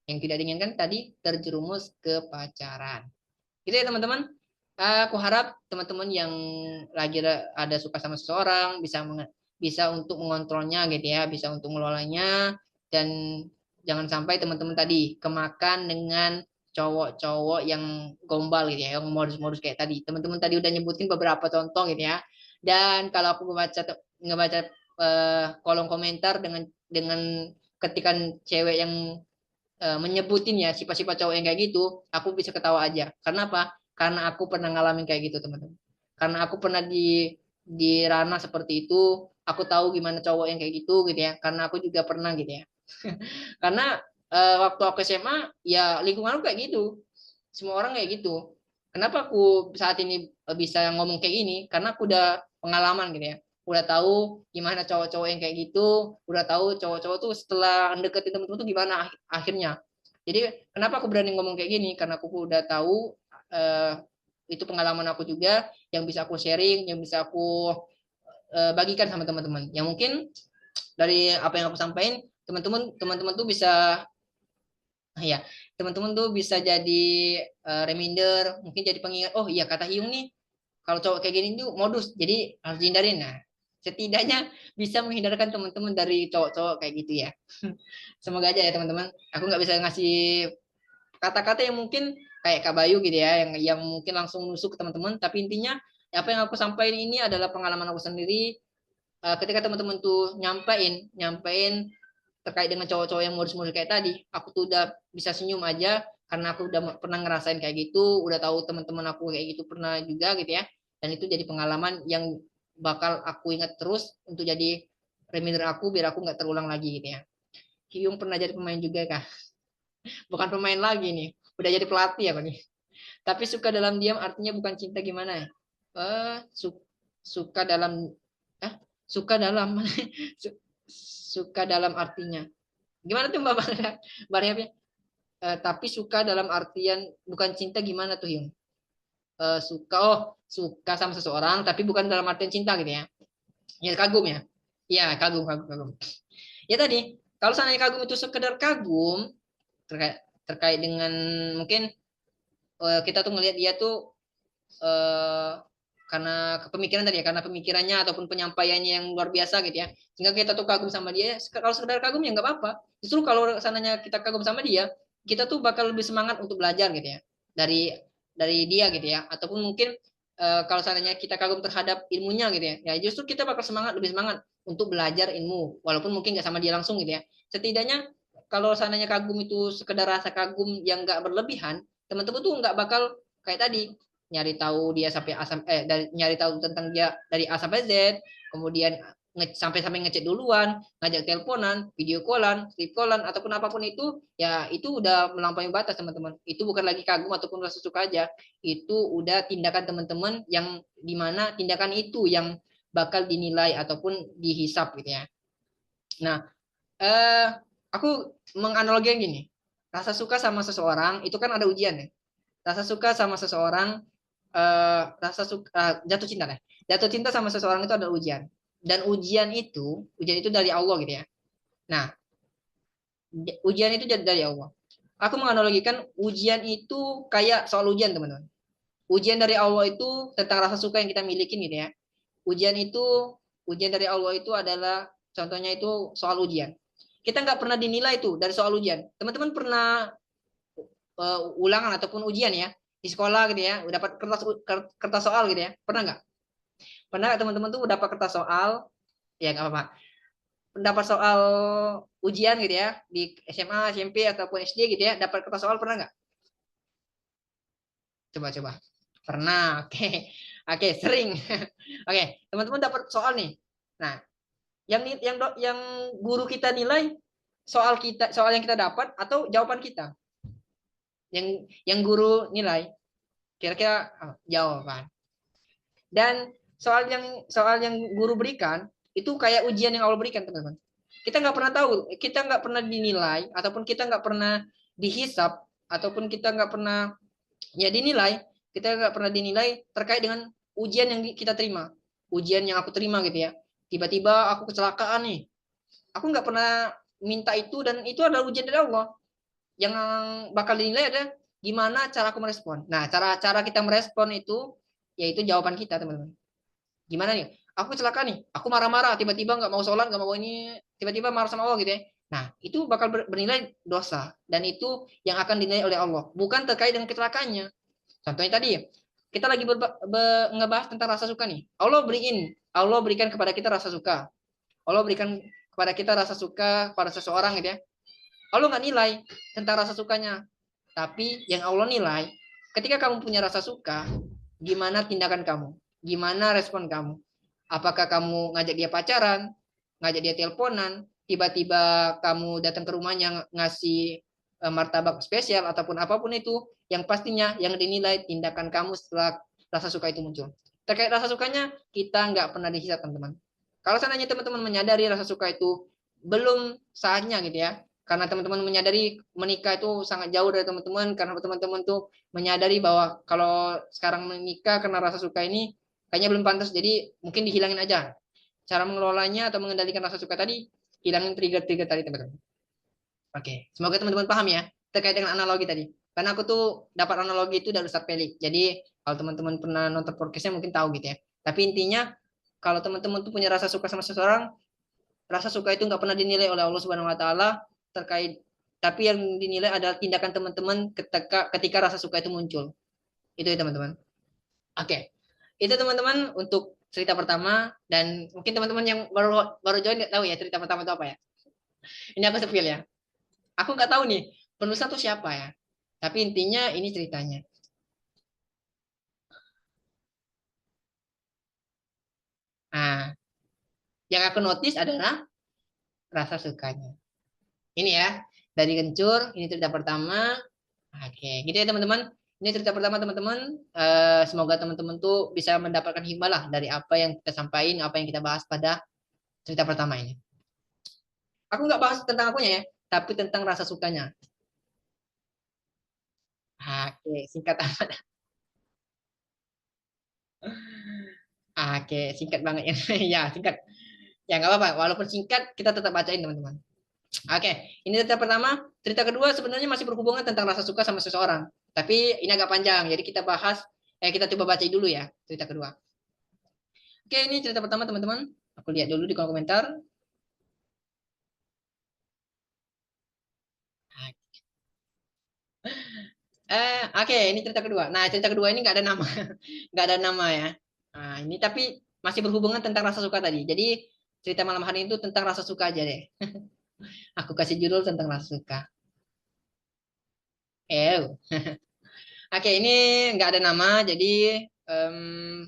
Yang tidak diinginkan tadi terjerumus ke pacaran. Gitu ya teman-teman. Aku harap teman-teman yang lagi ada suka sama seseorang bisa untuk mengontrolnya gitu ya, bisa untuk mengelolanya, dan jangan sampai teman-teman tadi kemakan dengan cowok-cowok yang gombal gitu ya, yang modus-modus kayak tadi. Teman-teman tadi udah nyebutin beberapa contoh gitu ya. Dan kalau aku ngebaca kolom komentar dengan ketikan cewek yang menyebutin ya sifat-sifat cowok yang kayak gitu, aku bisa ketawa aja. Karena apa? Karena aku pernah ngalamin kayak gitu, teman-teman. Karena aku pernah di ranah seperti itu, aku tahu gimana cowok yang kayak gitu ya. Karena aku juga pernah gitu ya. Karena waktu aku SMA ya lingkungan aku kayak gitu. Semua orang kayak gitu. Kenapa aku saat ini bisa ngomong kayak gini? Karena aku udah pengalaman gitu ya. Udah tahu gimana cowok-cowok yang kayak gitu, udah tahu cowok-cowok tuh setelah deketin temen-temen tuh gimana akhirnya. Jadi kenapa aku berani ngomong kayak gini? Karena aku udah tahu eh, itu pengalaman aku juga yang bisa aku sharing, yang bisa aku bagikan sama teman-teman. Yang mungkin dari apa yang aku sampaikan, teman-teman tuh bisa ya, teman-teman tuh bisa jadi reminder, mungkin jadi pengingat. Oh iya, kata Hyung nih, kalau cowok kayak gini tuh modus, jadi harus dihindarin. Nah, setidaknya bisa menghindarkan teman-teman dari cowok-cowok kayak gitu ya. Semoga aja ya teman-teman. Aku nggak bisa ngasih kata-kata yang mungkin kayak Kak Bayu gitu ya, yang mungkin langsung nusuk ke teman-teman. Tapi intinya apa yang aku sampaikan ini adalah pengalaman aku sendiri. Ketika teman-teman tuh nyampein terkait dengan cowok-cowok yang modus-modus kayak tadi, aku tuh udah bisa senyum aja karena aku udah pernah ngerasain kayak gitu, udah tahu teman-teman aku kayak gitu pernah juga gitu ya. Dan itu jadi pengalaman yang bakal aku ingat terus untuk jadi reminder aku biar aku nggak terulang lagi gitu ya. Hyung pernah jadi pemain juga kah? Bukan pemain lagi nih, udah jadi pelatih ya nih. Tapi suka dalam diam artinya bukan cinta gimana ya? Eh, su suka dalam eh suka dalam suka dalam artinya. Gimana tuh Mbak Maria? Maria tapi suka dalam artian bukan cinta gimana tuh Hyung? Suka sama seseorang tapi bukan dalam artian cinta gitu ya. Ya kagum ya. Ya kagum. Ya tadi kalau seandainya kagum itu sekedar kagum terkait dengan mungkin kita tuh ngelihat dia tuh eh, karena pemikiran tadi ya, karena pemikirannya ataupun penyampaiannya yang luar biasa gitu ya, sehingga kita tuh kagum sama dia. Kalau sekedar kagum ya nggak apa-apa. Justru kalau sananya kita kagum sama dia, kita tuh bakal lebih semangat untuk belajar gitu ya dari dia gitu ya, ataupun mungkin kalau sananya kita kagum terhadap ilmunya gitu ya justru kita bakal lebih semangat untuk belajar ilmu, walaupun mungkin nggak sama dia langsung gitu ya. Setidaknya kalau sananya kagum itu sekedar rasa kagum yang nggak berlebihan, teman-teman tuh nggak bakal kayak tadi nyari tahu dia sampai nyari tahu tentang dia dari A sampai Z, kemudian sampai ngecek duluan, ngajak teleponan, video callan, sleep callan ataupun apapun itu, ya itu udah melampaui batas teman-teman. Itu bukan lagi kagum ataupun rasa suka aja, itu udah tindakan teman-teman yang dimana tindakan itu yang bakal dinilai ataupun dihisap gitu ya. Nah, aku menganalogikan gini, rasa suka sama seseorang itu kan ada ujian ya. Rasa suka sama seseorang jatuh cinta deh. Jatuh cinta sama seseorang itu ada ujian. Dan ujian itu dari Allah gitu ya. Nah, ujian itu dari Allah. Aku menganalogikan ujian itu kayak soal ujian, teman-teman. Ujian dari Allah itu tentang rasa suka yang kita miliki gitu ya. Ujian dari Allah itu adalah contohnya itu soal ujian. Kita nggak pernah dinilai itu dari soal ujian. Teman-teman pernah ulangan ataupun ujian ya, di sekolah gitu ya, udah dapat kertas soal gitu ya. Pernah nggak? Pernah nggak teman-teman tuh dapat kertas soal, ya nggak apa-apa. Dapat soal ujian gitu ya di SMA, SMP ataupun SD gitu ya, dapat kertas soal pernah nggak? Coba-coba. Pernah. Oke. Oke, sering. Oke, teman-teman dapat soal nih. Nah, yang guru kita nilai soal yang kita dapat atau jawaban kita? Yang guru nilai kira-kira jawaban. Dan soal yang guru berikan itu kayak ujian yang Allah berikan, teman-teman. Kita nggak pernah tahu, kita nggak pernah dinilai ataupun kita nggak pernah dihisap ataupun kita nggak pernah ya dinilai, kita nggak pernah dinilai terkait dengan ujian yang kita terima, ujian yang aku terima gitu ya. Tiba-tiba aku kecelakaan nih, aku nggak pernah minta itu dan itu adalah ujian dari Allah. Yang bakal dinilai ada gimana cara aku merespon. Nah, cara kita merespon itu yaitu jawaban kita, teman-teman. Gimana nih? Aku kecelakaan nih, aku marah-marah, tiba-tiba nggak mau sholat, nggak mau ini, tiba-tiba marah sama Allah gitu ya. Nah, itu bakal bernilai dosa dan itu yang akan dinilai oleh Allah, bukan terkait dengan kecelakaannya. Contohnya tadi ya, kita lagi ngebahas tentang rasa suka nih. Allah berikan kepada kita rasa suka. Allah berikan kepada kita rasa suka pada seseorang gitu ya. Allah nggak nilai tentang rasa sukanya, tapi yang Allah nilai, ketika kamu punya rasa suka, gimana tindakan kamu, gimana respon kamu. Apakah kamu ngajak dia pacaran, ngajak dia teleponan, tiba-tiba kamu datang ke rumahnya ngasih martabak spesial ataupun apapun itu, yang pastinya yang dinilai tindakan kamu setelah rasa suka itu muncul. Terkait rasa sukanya, kita nggak pernah dihisap, teman-teman. Kalau seandainya teman-teman menyadari rasa suka itu belum saatnya gitu ya, karena teman-teman menyadari menikah itu sangat jauh dari teman-teman, karena teman-teman tuh menyadari bahwa kalau sekarang menikah karena rasa suka ini kayaknya belum pantas, jadi mungkin dihilangin aja cara mengelolanya atau mengendalikan rasa suka tadi, hilangin trigger-trigger tadi, teman-teman. Oke, semoga teman-teman paham ya terkait dengan analogi tadi, karena aku tuh dapat analogi itu dari Ustadz Pelik. Jadi kalau teman-teman pernah nonton podcastnya mungkin tahu gitu ya, tapi intinya kalau teman-teman tuh punya rasa suka sama seseorang, rasa suka itu nggak pernah dinilai oleh Allah Subhanahu Wa Taala terkait, tapi yang dinilai adalah tindakan teman-teman ketika rasa suka itu muncul. Itu ya teman-teman. Oke, itu teman-teman untuk cerita pertama, dan mungkin teman-teman yang baru baru join nggak tahu ya cerita pertama itu apa ya. Ini aku sepil ya. Aku nggak tahu nih penulis itu siapa ya. Tapi intinya ini ceritanya. Nah, yang aku notice adalah rasa sukanya. Ini ya, dari Kencur, ini cerita pertama. Oke, gitu ya teman-teman. Ini cerita pertama teman-teman. Semoga teman-teman tuh bisa mendapatkan hikmah lah dari apa yang kita sampaikan, apa yang kita bahas pada cerita pertama ini. Aku nggak bahas tentang akunya ya, tapi tentang rasa sukanya. Oke, singkat amat. Oke, singkat banget ya. Ya, singkat. Ya nggak apa-apa. Walaupun singkat, kita tetap bacain teman-teman. Oke, ini cerita pertama. Cerita kedua sebenarnya masih berhubungan tentang rasa suka sama seseorang. Tapi ini agak panjang, jadi kita bahas, kita coba baca dulu ya cerita kedua. Oke, ini cerita pertama teman-teman. Aku lihat dulu di kolom komentar. Oke, ini cerita kedua. Nah, cerita kedua ini nggak ada nama, nggak ada nama ya. Nah, ini tapi masih berhubungan tentang rasa suka tadi. Jadi cerita malam hari itu tentang rasa suka aja deh. Aku kasih judul tentang rasa suka. Eh, oke, ini nggak ada nama, jadi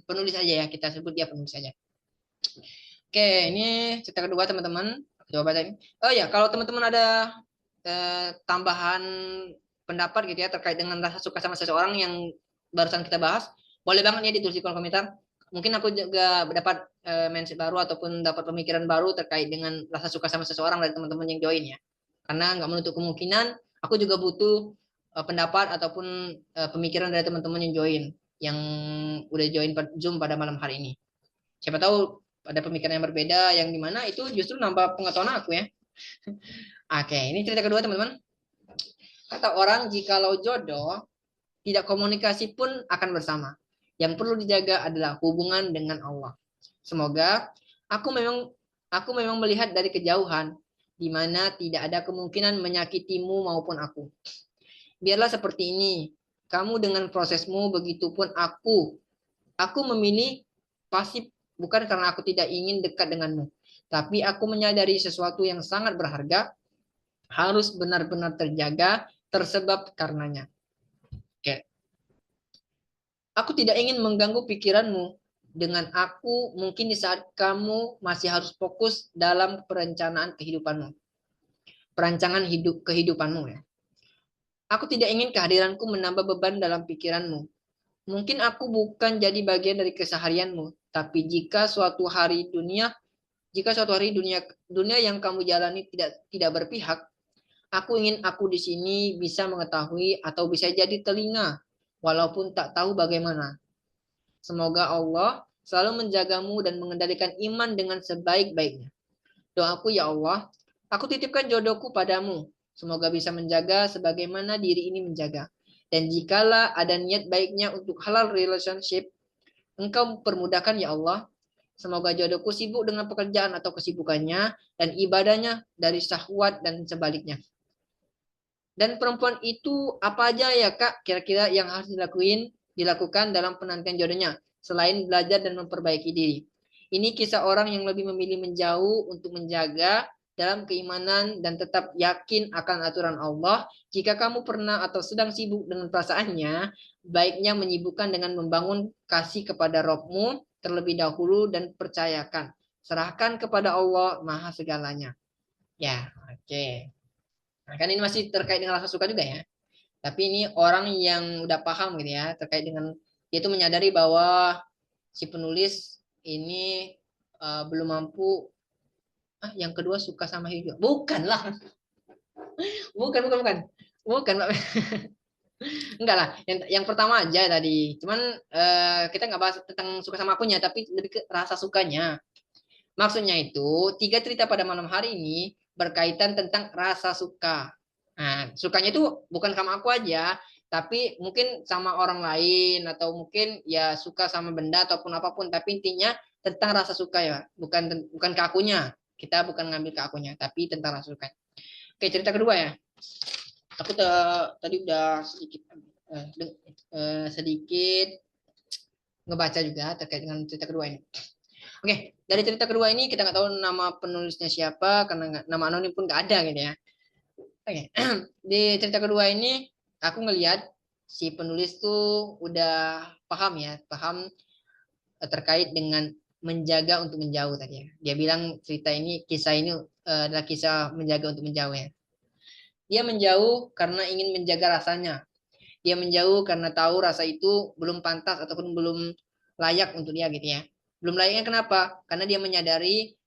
penulis aja ya. Kita sebut dia penulis aja. Oke, ini cerita kedua teman-teman. Coba baca ini. Oh ya, kalau teman-teman ada tambahan pendapat gitu ya terkait dengan rasa suka sama seseorang yang barusan kita bahas, boleh banget ya ditulis di kolom komentar. Mungkin aku juga dapat mindset baru ataupun dapat pemikiran baru terkait dengan rasa suka sama seseorang dari teman-teman yang join ya. Karena nggak menutup kemungkinan aku juga butuh pendapat ataupun pemikiran dari teman-teman yang join, yang udah join Zoom pada malam hari ini. Siapa tahu ada pemikiran yang berbeda yang dimana itu justru nambah pengetahuan aku ya. Oke, ini cerita kedua teman-teman. Kata orang, jikalau jodoh, tidak komunikasi pun akan bersama. Yang perlu dijaga adalah hubungan dengan Allah. Semoga aku memang melihat dari kejauhan, di mana tidak ada kemungkinan menyakitimu maupun aku. Biarlah seperti ini, kamu dengan prosesmu, begitupun aku. Aku memilih pasif bukan karena aku tidak ingin dekat denganmu, tapi aku menyadari sesuatu yang sangat berharga harus benar-benar terjaga, tersebab karenanya. Oke. Aku tidak ingin mengganggu pikiranmu dengan aku mungkin di saat kamu masih harus fokus dalam perencanaan kehidupanmu. Perancangan hidup kehidupanmu ya. Aku tidak ingin kehadiranku menambah beban dalam pikiranmu. Mungkin aku bukan jadi bagian dari keseharianmu, tapi jika suatu hari dunia yang kamu jalani tidak berpihak, aku ingin aku di sini bisa mengetahui atau bisa jadi telinga, walaupun tak tahu bagaimana. Semoga Allah selalu menjagamu dan mengendalikan iman dengan sebaik-baiknya. Doaku ya Allah, aku titipkan jodohku padamu. Semoga bisa menjaga sebagaimana diri ini menjaga. Dan jikalau ada niat baiknya untuk halal relationship, Engkau permudahkan ya Allah. Semoga jodohku sibuk dengan pekerjaan atau kesibukannya dan ibadahnya dari syahwat dan sebaliknya. Dan perempuan itu apa aja ya Kak kira-kira yang harus dilakukan dalam penantian jodohnya selain belajar dan memperbaiki diri. Ini kisah orang yang lebih memilih menjauh untuk menjaga dalam keimanan dan tetap yakin akan aturan Allah. Jika kamu pernah atau sedang sibuk dengan perasaannya, baiknya menyibukkan dengan membangun kasih kepada Rabb-mu terlebih dahulu dan percayakan. Serahkan kepada Allah Maha segalanya. Ya, oke. Nah, kan ini masih terkait dengan rasa suka juga ya. Tapi ini orang yang udah paham gitu ya terkait dengan dia itu menyadari bahwa si penulis ini belum mampu. Yang kedua suka sama hijau. Bukan lah. Bukan. Bukan, Mbak. Enggak lah. Yang pertama aja tadi. Cuman kita nggak bahas tentang suka sama akunya, tapi lebih ke rasa sukanya. Maksudnya itu, 3 cerita pada malam hari ini berkaitan tentang rasa suka. Nah, sukanya itu bukan sama aku aja, tapi mungkin sama orang lain atau mungkin ya suka sama benda ataupun apapun, tapi intinya tentang rasa suka ya, bukan ke akunya. Kita bukan ngambil ke akunya, tapi tentang rasa suka. Oke, cerita kedua ya. Aku tadi udah sedikit ngebaca juga terkait dengan cerita kedua ini. Oke, dari cerita kedua ini kita nggak tahu nama penulisnya siapa karena nama anonim pun nggak ada gitu ya. Oke, di cerita kedua ini aku ngelihat si penulis tuh udah paham terkait dengan menjaga untuk menjauh tadi ya. Dia bilang kisah ini adalah kisah menjaga untuk menjauh ya. Dia menjauh karena ingin menjaga rasanya. Dia menjauh karena tahu rasa itu belum pantas ataupun belum layak untuk dia gitu ya. Belum layaknya kenapa? Karena dia menyadari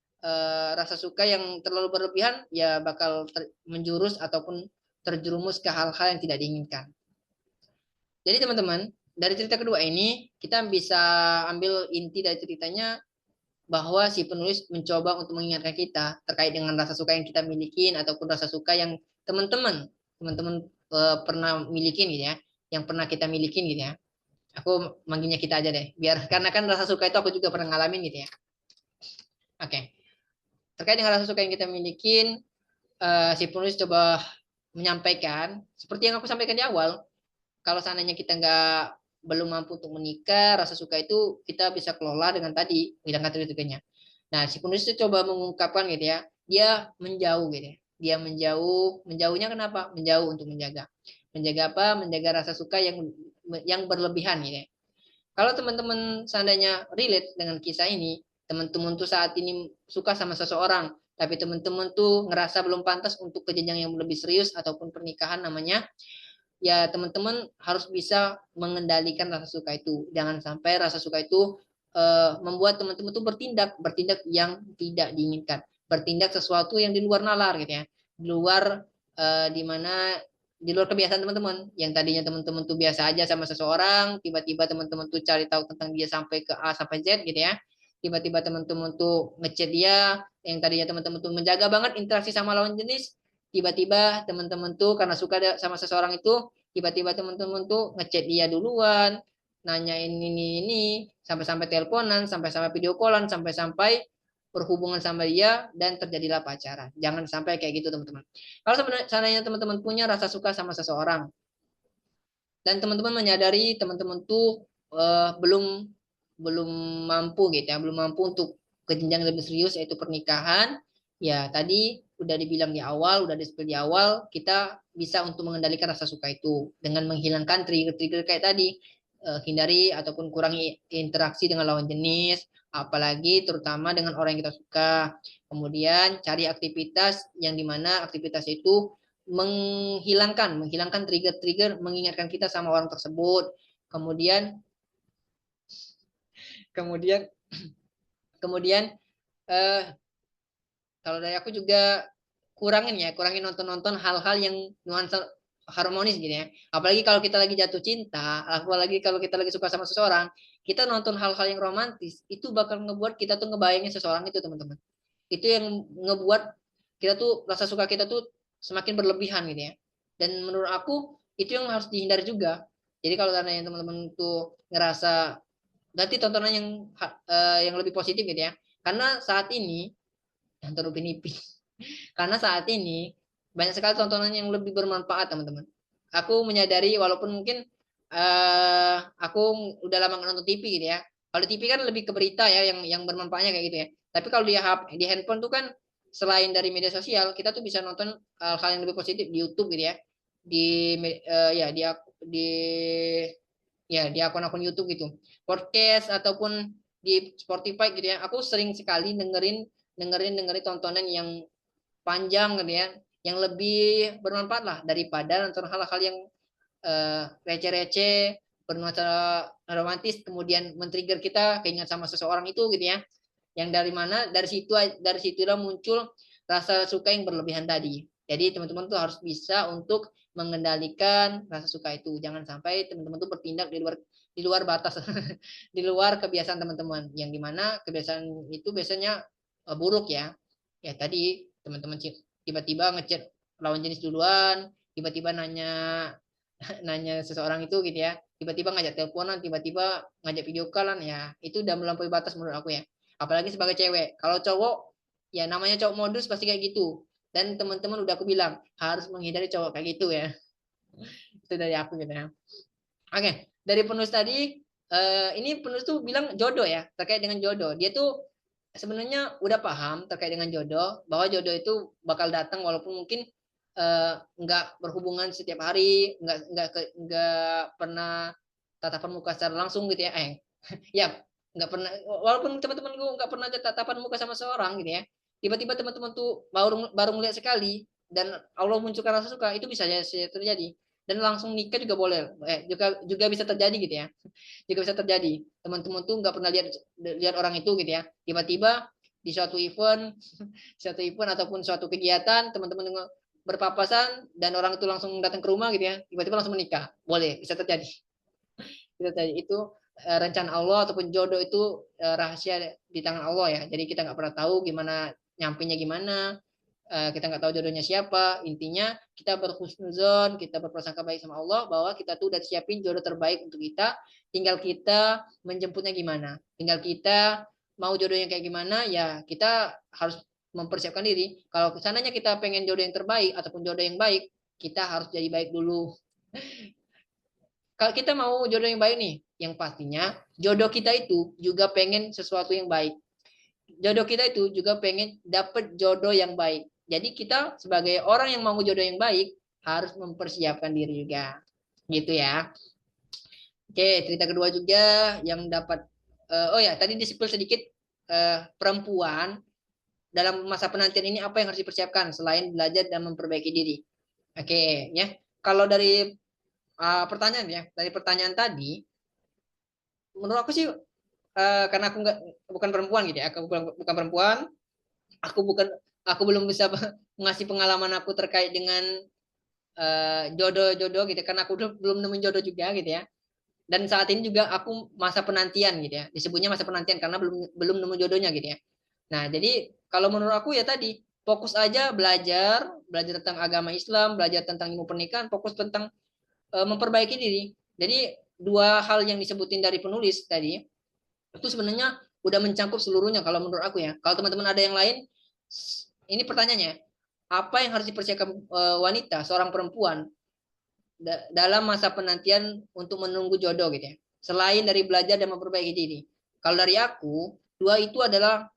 rasa suka yang terlalu berlebihan ya bakal menjurus ataupun terjerumus ke hal-hal yang tidak diinginkan. Jadi teman-teman, dari cerita kedua ini kita bisa ambil inti dari ceritanya bahwa si penulis mencoba untuk mengingatkan kita terkait dengan rasa suka yang kita miliki ataupun rasa suka yang teman-teman pernah milikin gitu ya, yang pernah kita milikin gitu ya. Aku manggilnya kita aja deh, biar karena kan rasa suka itu aku juga pernah ngalamin gitu ya. Oke, terkait dengan rasa suka yang kita milikin, si penulis coba menyampaikan seperti yang aku sampaikan di awal. Kalau seandainya kita belum mampu untuk menikah, rasa suka itu kita bisa kelola dengan tadi menghilangkan teritukannya. Nah, si penulis itu coba mengungkapkan gitu ya, dia menjauh gitu ya. Dia menjauhnya kenapa? Menjauh untuk menjaga. Menjaga apa? Menjaga rasa suka yang berlebihan gitu ya. Kalau teman-teman seandainya relate dengan kisah ini, teman-teman tuh saat ini suka sama seseorang, tapi teman-teman tuh ngerasa belum pantas untuk ke jenjang yang lebih serius ataupun pernikahan namanya, ya teman-teman harus bisa mengendalikan rasa suka itu. Jangan sampai rasa suka itu membuat teman-teman tuh bertindak yang tidak diinginkan, bertindak sesuatu yang di luar nalar gitu ya, di luar di mana di luar kebiasaan teman-teman. Yang tadinya teman-teman tuh biasa aja sama seseorang, tiba-tiba teman-teman tuh cari tahu tentang dia sampai ke A sampai Z gitu ya. Tiba-tiba teman-teman tuh ngechat dia, yang tadinya teman-teman tuh menjaga banget interaksi sama lawan jenis, tiba-tiba teman-teman tuh karena suka sama seseorang itu, tiba-tiba teman-teman tuh ngechat dia duluan, nanyain ini sampai-sampai teleponan, sampai-sampai video callan, sampai-sampai berhubungan sama dia dan terjadilah pacaran. Jangan sampai kayak gitu teman-teman. Kalau seandainya teman-teman punya rasa suka sama seseorang dan teman-teman menyadari teman-teman tuh belum belum mampu gitu ya, belum mampu untuk ke jenjang lebih serius yaitu pernikahan. Ya, tadi udah dibilang di awal, udah disebut di awal, kita bisa untuk mengendalikan rasa suka itu dengan menghilangkan trigger-trigger kayak tadi. Hindari ataupun kurangi interaksi dengan lawan jenis, apalagi terutama dengan orang yang kita suka. Kemudian cari aktivitas yang dimana aktivitas itu menghilangkan trigger-trigger mengingatkan kita sama orang tersebut. Kemudian kemudian kemudian eh, kalau dari aku juga kurangin nonton-nonton hal-hal yang nuansa harmonis gitu ya. Apalagi kalau kita lagi jatuh cinta, apalagi kalau kita lagi suka sama seseorang, kita nonton hal-hal yang romantis, itu bakal ngebuat kita tuh ngebayangin seseorang itu, teman-teman. Itu yang ngebuat kita tuh rasa suka kita tuh semakin berlebihan gitu ya. Dan menurut aku itu yang harus dihindari juga. Jadi kalau karena teman-teman tuh ngerasa berarti tontonan yang lebih positif gitu ya. Karena saat ini nonton Upin Ipin. Karena saat ini banyak sekali tontonan yang lebih bermanfaat, teman-teman. Aku menyadari walaupun mungkin aku udah lama nggak nonton TV gitu ya. Kalau di TV kan lebih ke berita ya yang bermanfaatnya kayak gitu ya. Tapi kalau di handphone tuh kan selain dari media sosial, kita tuh bisa nonton hal-hal yang lebih positif di YouTube gitu ya. Ya di di akun-akun YouTube gitu. Podcast ataupun di Spotify gitu ya. Aku sering sekali dengerin tontonan yang panjang gitu ya, yang lebih bermanfaat lah daripada nonton hal-hal yang receh-receh, bernuansa romantis, kemudian men-trigger kita keingat sama seseorang itu gitu ya. Yang dari mana dari situlah muncul rasa suka yang berlebihan tadi. Jadi teman-teman tuh harus bisa untuk mengendalikan rasa suka itu. Jangan sampai teman-teman tuh bertindak di luar batas, di luar kebiasaan teman-teman. Yang dimana kebiasaan itu biasanya buruk ya. Ya tadi teman-teman tiba-tiba ngechat lawan jenis duluan, tiba-tiba nanya nanya seseorang itu gitu ya, tiba-tiba ngajak teleponan, tiba-tiba ngajak video callan, ya itu udah melampaui batas menurut aku ya. Apalagi sebagai cewek. Kalau cowok ya namanya cowok modus pasti kayak gitu. Dan teman-teman udah aku bilang harus menghindari cowok kayak gitu ya. Itu dari aku gitu ya. Oke, dari penulis tadi ini penulis tuh bilang jodoh ya, terkait dengan jodoh. Dia tuh sebenarnya udah paham terkait dengan jodoh, bahwa jodoh itu bakal datang walaupun mungkin nggak berhubungan setiap hari, nggak pernah tatapan muka secara langsung gitu ya. Ya nggak pernah, walaupun teman-teman gue nggak pernah tatapan muka sama seorang gitu ya. Tiba-tiba teman-teman tuh baru baru melihat sekali dan Allah munculkan rasa suka, itu bisa terjadi. Dan langsung nikah juga boleh, juga juga bisa terjadi gitu ya, juga bisa terjadi. Teman-teman tuh nggak pernah lihat lihat orang itu gitu ya, tiba-tiba di suatu event suatu event ataupun suatu kegiatan teman-teman berpapasan dan orang itu langsung datang ke rumah gitu ya, tiba-tiba langsung menikah, boleh, bisa terjadi. Bisa terjadi. Itu rencana Allah ataupun jodoh itu rahasia di tangan Allah ya, jadi kita nggak pernah tahu gimana nyampainya gimana. Kita nggak tahu jodohnya siapa. Intinya kita berhusnuzon, kita berprasangka baik sama Allah bahwa kita tuh udah siapin jodoh terbaik untuk kita. Tinggal kita menjemputnya gimana. Tinggal kita mau jodohnya kayak gimana, ya kita harus mempersiapkan diri. Kalau kesananya kita pengen jodoh yang terbaik ataupun jodoh yang baik, kita harus jadi baik dulu. Kalau kita mau jodoh yang baik nih, yang pastinya jodoh kita itu juga pengen sesuatu yang baik. Jodoh kita itu juga pengen dapet jodoh yang baik. Jadi kita sebagai orang yang mau jodoh yang baik harus mempersiapkan diri juga. Gitu ya. Oke, cerita kedua juga yang dapat oh ya, tadi disebut sedikit perempuan dalam masa penantian ini apa yang harus dipersiapkan selain belajar dan memperbaiki diri. Oke, ya. Kalau dari pertanyaan ya, dari pertanyaan tadi, menurut aku sih karena aku nggak bukan perempuan gitu ya, aku bukan perempuan, aku bukan aku belum bisa mengasih pengalaman aku terkait dengan jodoh-jodoh gitu karena aku belum nemuin jodoh juga gitu ya. Dan saat ini juga aku masa penantian gitu ya, disebutnya masa penantian karena belum belum nemu jodohnya gitu ya. Nah jadi kalau menurut aku ya tadi fokus aja belajar tentang agama Islam, belajar tentang ilmu pernikahan, fokus tentang memperbaiki diri. Jadi dua hal yang disebutin dari penulis tadi itu sebenarnya udah mencakup seluruhnya kalau menurut aku ya. Kalau teman-teman ada yang lain, ini pertanyaannya, apa yang harus dipersiapkan wanita, seorang perempuan dalam masa penantian untuk menunggu jodoh gitu ya. Selain dari belajar dan memperbaiki diri. Kalau dari aku, dua itu adalah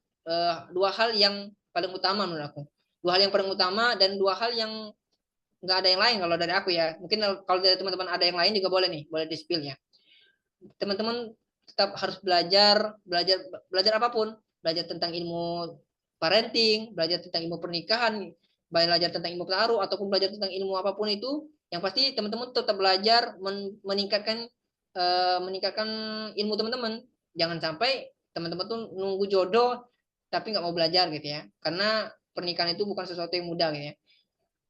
dua hal yang paling utama menurut aku. Dua hal yang paling utama dan dua hal yang nggak ada yang lain kalau dari aku ya. Mungkin kalau dari teman-teman ada yang lain juga boleh nih, boleh di-spill ya. Teman-teman tetap harus belajar, belajar apapun, belajar tentang ilmu parenting, belajar tentang ilmu pernikahan, belajar tentang ilmu pengaruh ataupun belajar tentang ilmu apapun itu, yang pasti teman-teman tetap belajar meningkatkan ilmu teman-teman. Jangan sampai teman-teman tuh nunggu jodoh tapi nggak mau belajar gitu ya. Karena pernikahan itu bukan sesuatu yang mudah gitu ya.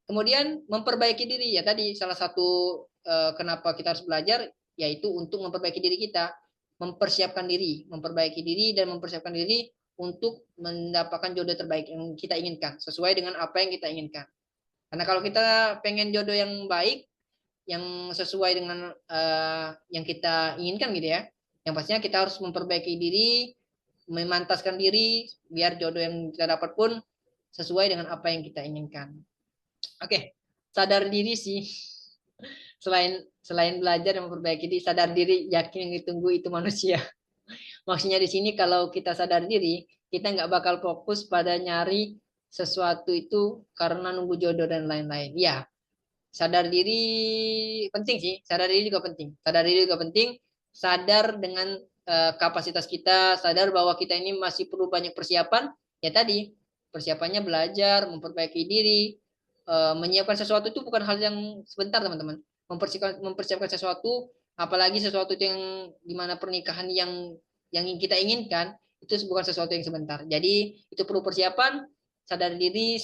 Kemudian memperbaiki diri ya tadi salah satu kenapa kita harus belajar yaitu untuk memperbaiki diri kita, memperbaiki diri dan mempersiapkan diri untuk mendapatkan jodoh terbaik yang kita inginkan sesuai dengan apa yang kita inginkan. Karena kalau kita pengen jodoh yang baik, yang sesuai dengan yang kita inginkan gitu ya, yang pastinya kita harus memperbaiki diri, memantaskan diri biar jodoh yang kita dapat pun sesuai dengan apa yang kita inginkan. Oke, sadar diri sih. Selain belajar dan memperbaiki diri, sadar diri, yakin yang ditunggu itu manusia. Maksudnya di sini kalau kita sadar diri, kita nggak bakal fokus pada nyari sesuatu itu karena nunggu jodoh dan lain-lain. Ya, sadar diri penting sih. Sadar diri juga penting. Sadar diri juga penting. Sadar dengan kapasitas kita, sadar bahwa kita ini masih perlu banyak persiapan. Ya tadi, persiapannya belajar, memperbaiki diri, menyiapkan sesuatu itu bukan hal yang sebentar teman-teman. Mempersiapkan sesuatu, apalagi sesuatu yang dimana pernikahan yang kita inginkan itu bukan sesuatu yang sebentar. Jadi itu perlu persiapan, sadar diri,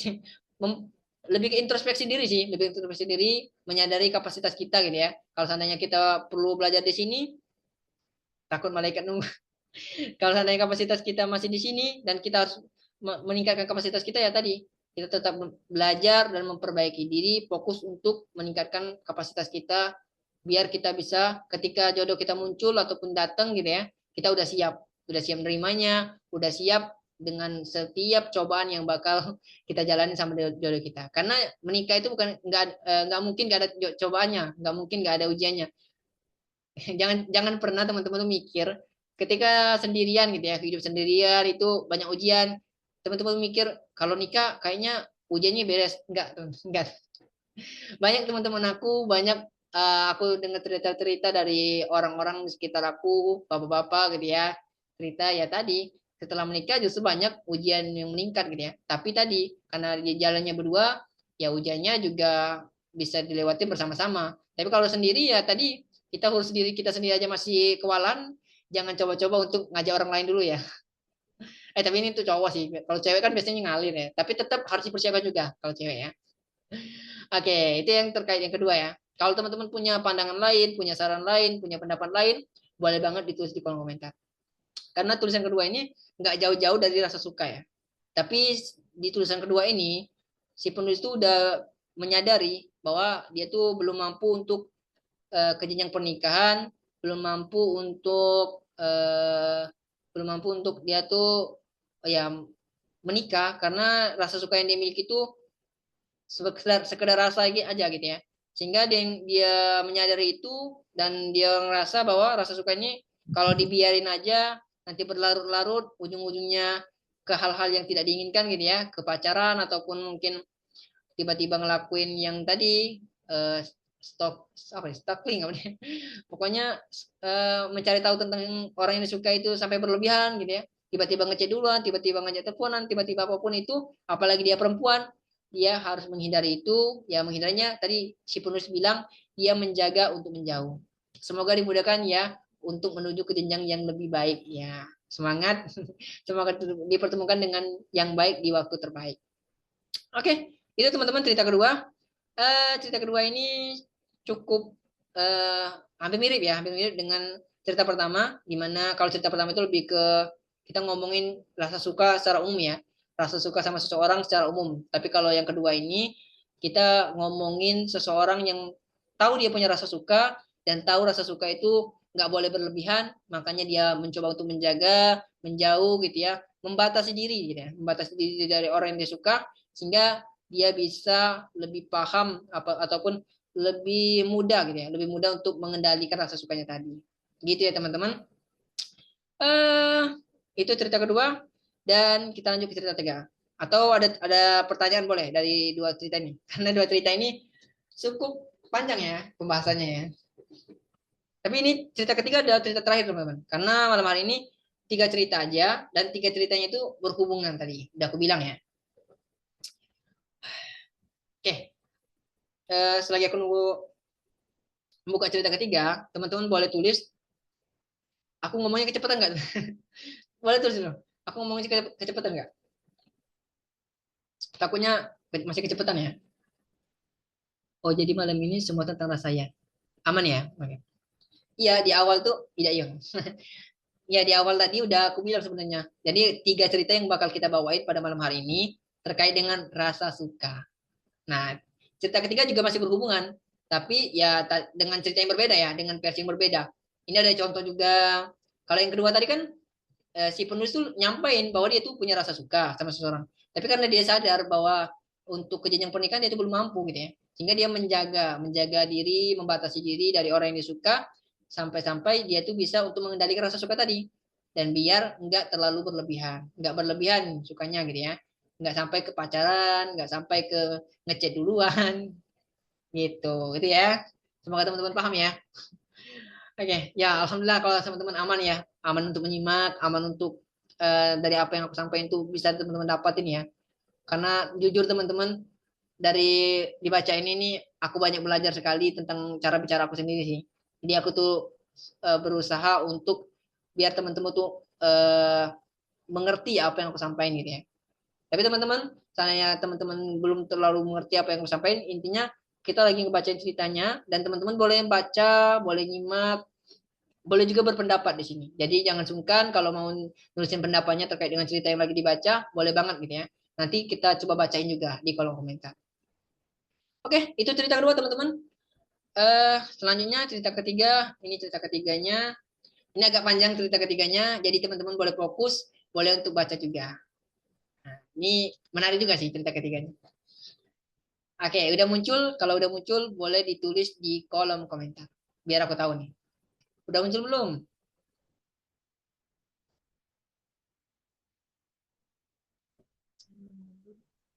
lebih ke introspeksi diri sih, lebih introspeksi diri, menyadari kapasitas kita gitu ya. Kalau seandainya kita perlu belajar di sini, takut malaikat nunggu. Kalau seandainya kapasitas kita masih di sini dan kita harus meningkatkan kapasitas kita ya tadi, kita tetap belajar dan memperbaiki diri, fokus untuk meningkatkan kapasitas kita biar kita bisa ketika jodoh kita muncul ataupun datang gitu ya, kita udah siap menerimanya, udah siap dengan setiap cobaan yang bakal kita jalani sama jodoh kita. Karena menikah itu bukan nggak mungkin nggak ada cobaannya, nggak mungkin nggak ada ujiannya. Jangan pernah teman-teman tuh mikir ketika sendirian gitu ya, hidup sendirian itu banyak ujian. Teman-teman mikir kalau nikah kayaknya ujiannya beres. Enggak. Banyak teman-teman banyak aku dengar cerita-cerita dari orang-orang di sekitar aku, bapak-bapak gitu ya. Cerita ya tadi, setelah menikah justru banyak ujian yang meningkat gitu ya. Tapi tadi karena dia jalannya berdua, ya ujiannya juga bisa dilewati bersama-sama. Tapi kalau sendiri ya tadi kita urus diri kita sendiri aja masih kewalan, jangan coba-coba untuk ngajak orang lain dulu ya. Tapi ini tuh cowok sih. Kalau cewek kan biasanya ngalir ya. Tapi tetap harus dipersiapkan juga kalau cewek ya. Oke, itu yang terkait yang kedua ya. Kalau teman-teman punya pandangan lain, punya saran lain, punya pendapat lain, boleh banget ditulis di kolom komentar. Karena tulisan kedua ini nggak jauh-jauh dari rasa suka ya. Tapi di tulisan kedua ini, si penulis itu udah menyadari bahwa dia tuh ke jenjang pernikahan, belum mampu untuk dia tuh ya menikah karena rasa suka yang dia miliki itu sekedar rasa aja gitu ya, sehingga dia menyadari itu dan dia ngerasa bahwa rasa sukanya kalau dibiarin aja nanti berlarut-larut ujung-ujungnya ke hal-hal yang tidak diinginkan gitu ya, ke pacaran ataupun mungkin tiba-tiba ngelakuin yang tadi stalking apa nih pokoknya mencari tahu tentang orang yang disuka itu sampai berlebihan gitu ya, tiba-tiba ngechat duluan, tiba-tiba ngajak teleponan, tiba-tiba apapun itu, apalagi dia perempuan, dia harus menghindari itu. Ya menghindarinya tadi si penulis bilang dia menjaga untuk menjauh. Semoga dimudahkan ya untuk menuju ke jenjang yang lebih baik ya. Semangat, semangat dipertemukan dengan yang baik di waktu terbaik. Oke, itu teman-teman cerita kedua. Cerita kedua ini cukup hampir mirip ya, hampir mirip dengan cerita pertama, di mana kalau cerita pertama itu lebih ke kita ngomongin rasa suka secara umum ya, rasa suka sama seseorang secara umum. Tapi kalau yang kedua ini kita ngomongin seseorang yang tahu dia punya rasa suka dan tahu rasa suka itu nggak boleh berlebihan, makanya dia mencoba untuk menjaga, menjauh gitu ya, membatasi diri gitu ya, membatasi diri dari orang yang dia suka sehingga dia bisa lebih paham ataupun lebih mudah gitu ya, lebih mudah untuk mengendalikan rasa sukanya tadi. Gitu ya teman-teman. Eh itu cerita kedua dan kita lanjut ke cerita tiga. Atau ada pertanyaan boleh dari dua cerita ini? Karena dua cerita ini cukup panjang ya pembahasannya ya. Tapi ini cerita ketiga adalah cerita terakhir teman-teman. Karena malam hari ini tiga cerita aja dan tiga ceritanya itu berhubungan tadi. Udah aku bilang ya. Oke, selagi aku nunggu membuka cerita ketiga, teman-teman boleh tulis. Aku ngomongnya kecepatan nggak? Boleh tulis dulu. Aku ngomongnya kecepatan nggak? Takutnya masih kecepatan ya. Oh, jadi malam ini semua tentang rasanya. Aman ya? Oke. Iya, di awal tuh tidak iya. Ya, di awal tadi udah aku bilang sebenarnya. Jadi tiga cerita yang bakal kita bawain pada malam hari ini terkait dengan rasa suka. Nah, cerita ketiga juga masih berhubungan, tapi ya dengan cerita yang berbeda ya, dengan versi yang berbeda. Ini ada contoh juga. Kalau yang kedua tadi kan si penulis tuh nyampain bahwa dia tuh punya rasa suka sama seseorang. Tapi karena dia sadar bahwa untuk ke jenjang pernikahan dia itu belum mampu gitu ya. Sehingga dia menjaga diri, membatasi diri dari orang yang disuka sampai-sampai dia tuh bisa untuk mengendalikan rasa suka tadi. Dan biar nggak terlalu berlebihan, nggak berlebihan sukanya gitu ya. Nggak sampai ke pacaran, nggak sampai ke ngechat duluan gitu. Itu ya. Semoga teman-teman paham ya. Oke, ya alhamdulillah kalau teman-teman aman ya, aman untuk menyimak, aman untuk dari apa yang aku sampaikan itu bisa teman-teman dapatin ya. Karena jujur teman-teman dari dibaca ini nih aku banyak belajar sekali tentang cara bicara aku sendiri sih. Jadi aku tuh berusaha untuk biar teman-teman tuh mengerti apa yang aku sampaikan gitu ya. Tapi teman-teman, saya teman-teman belum terlalu mengerti apa yang aku sampaikan, intinya kita lagi ngebacain ceritanya dan teman-teman boleh baca, boleh nyimak, boleh juga berpendapat di sini. Jadi jangan sungkan kalau mau nulisin pendapatnya terkait dengan cerita yang lagi dibaca, boleh banget gitu ya. Nanti kita coba bacain juga di kolom komentar. Oke, itu cerita kedua teman-teman. Selanjutnya cerita ketiga, ini cerita ketiganya. Ini agak panjang cerita ketiganya, jadi teman-teman boleh fokus, boleh untuk baca juga. Nah, ini menarik juga sih cerita ketiganya. Oke, udah muncul. Kalau udah muncul, boleh ditulis di kolom komentar. Biar aku tahu nih. Udah muncul belum?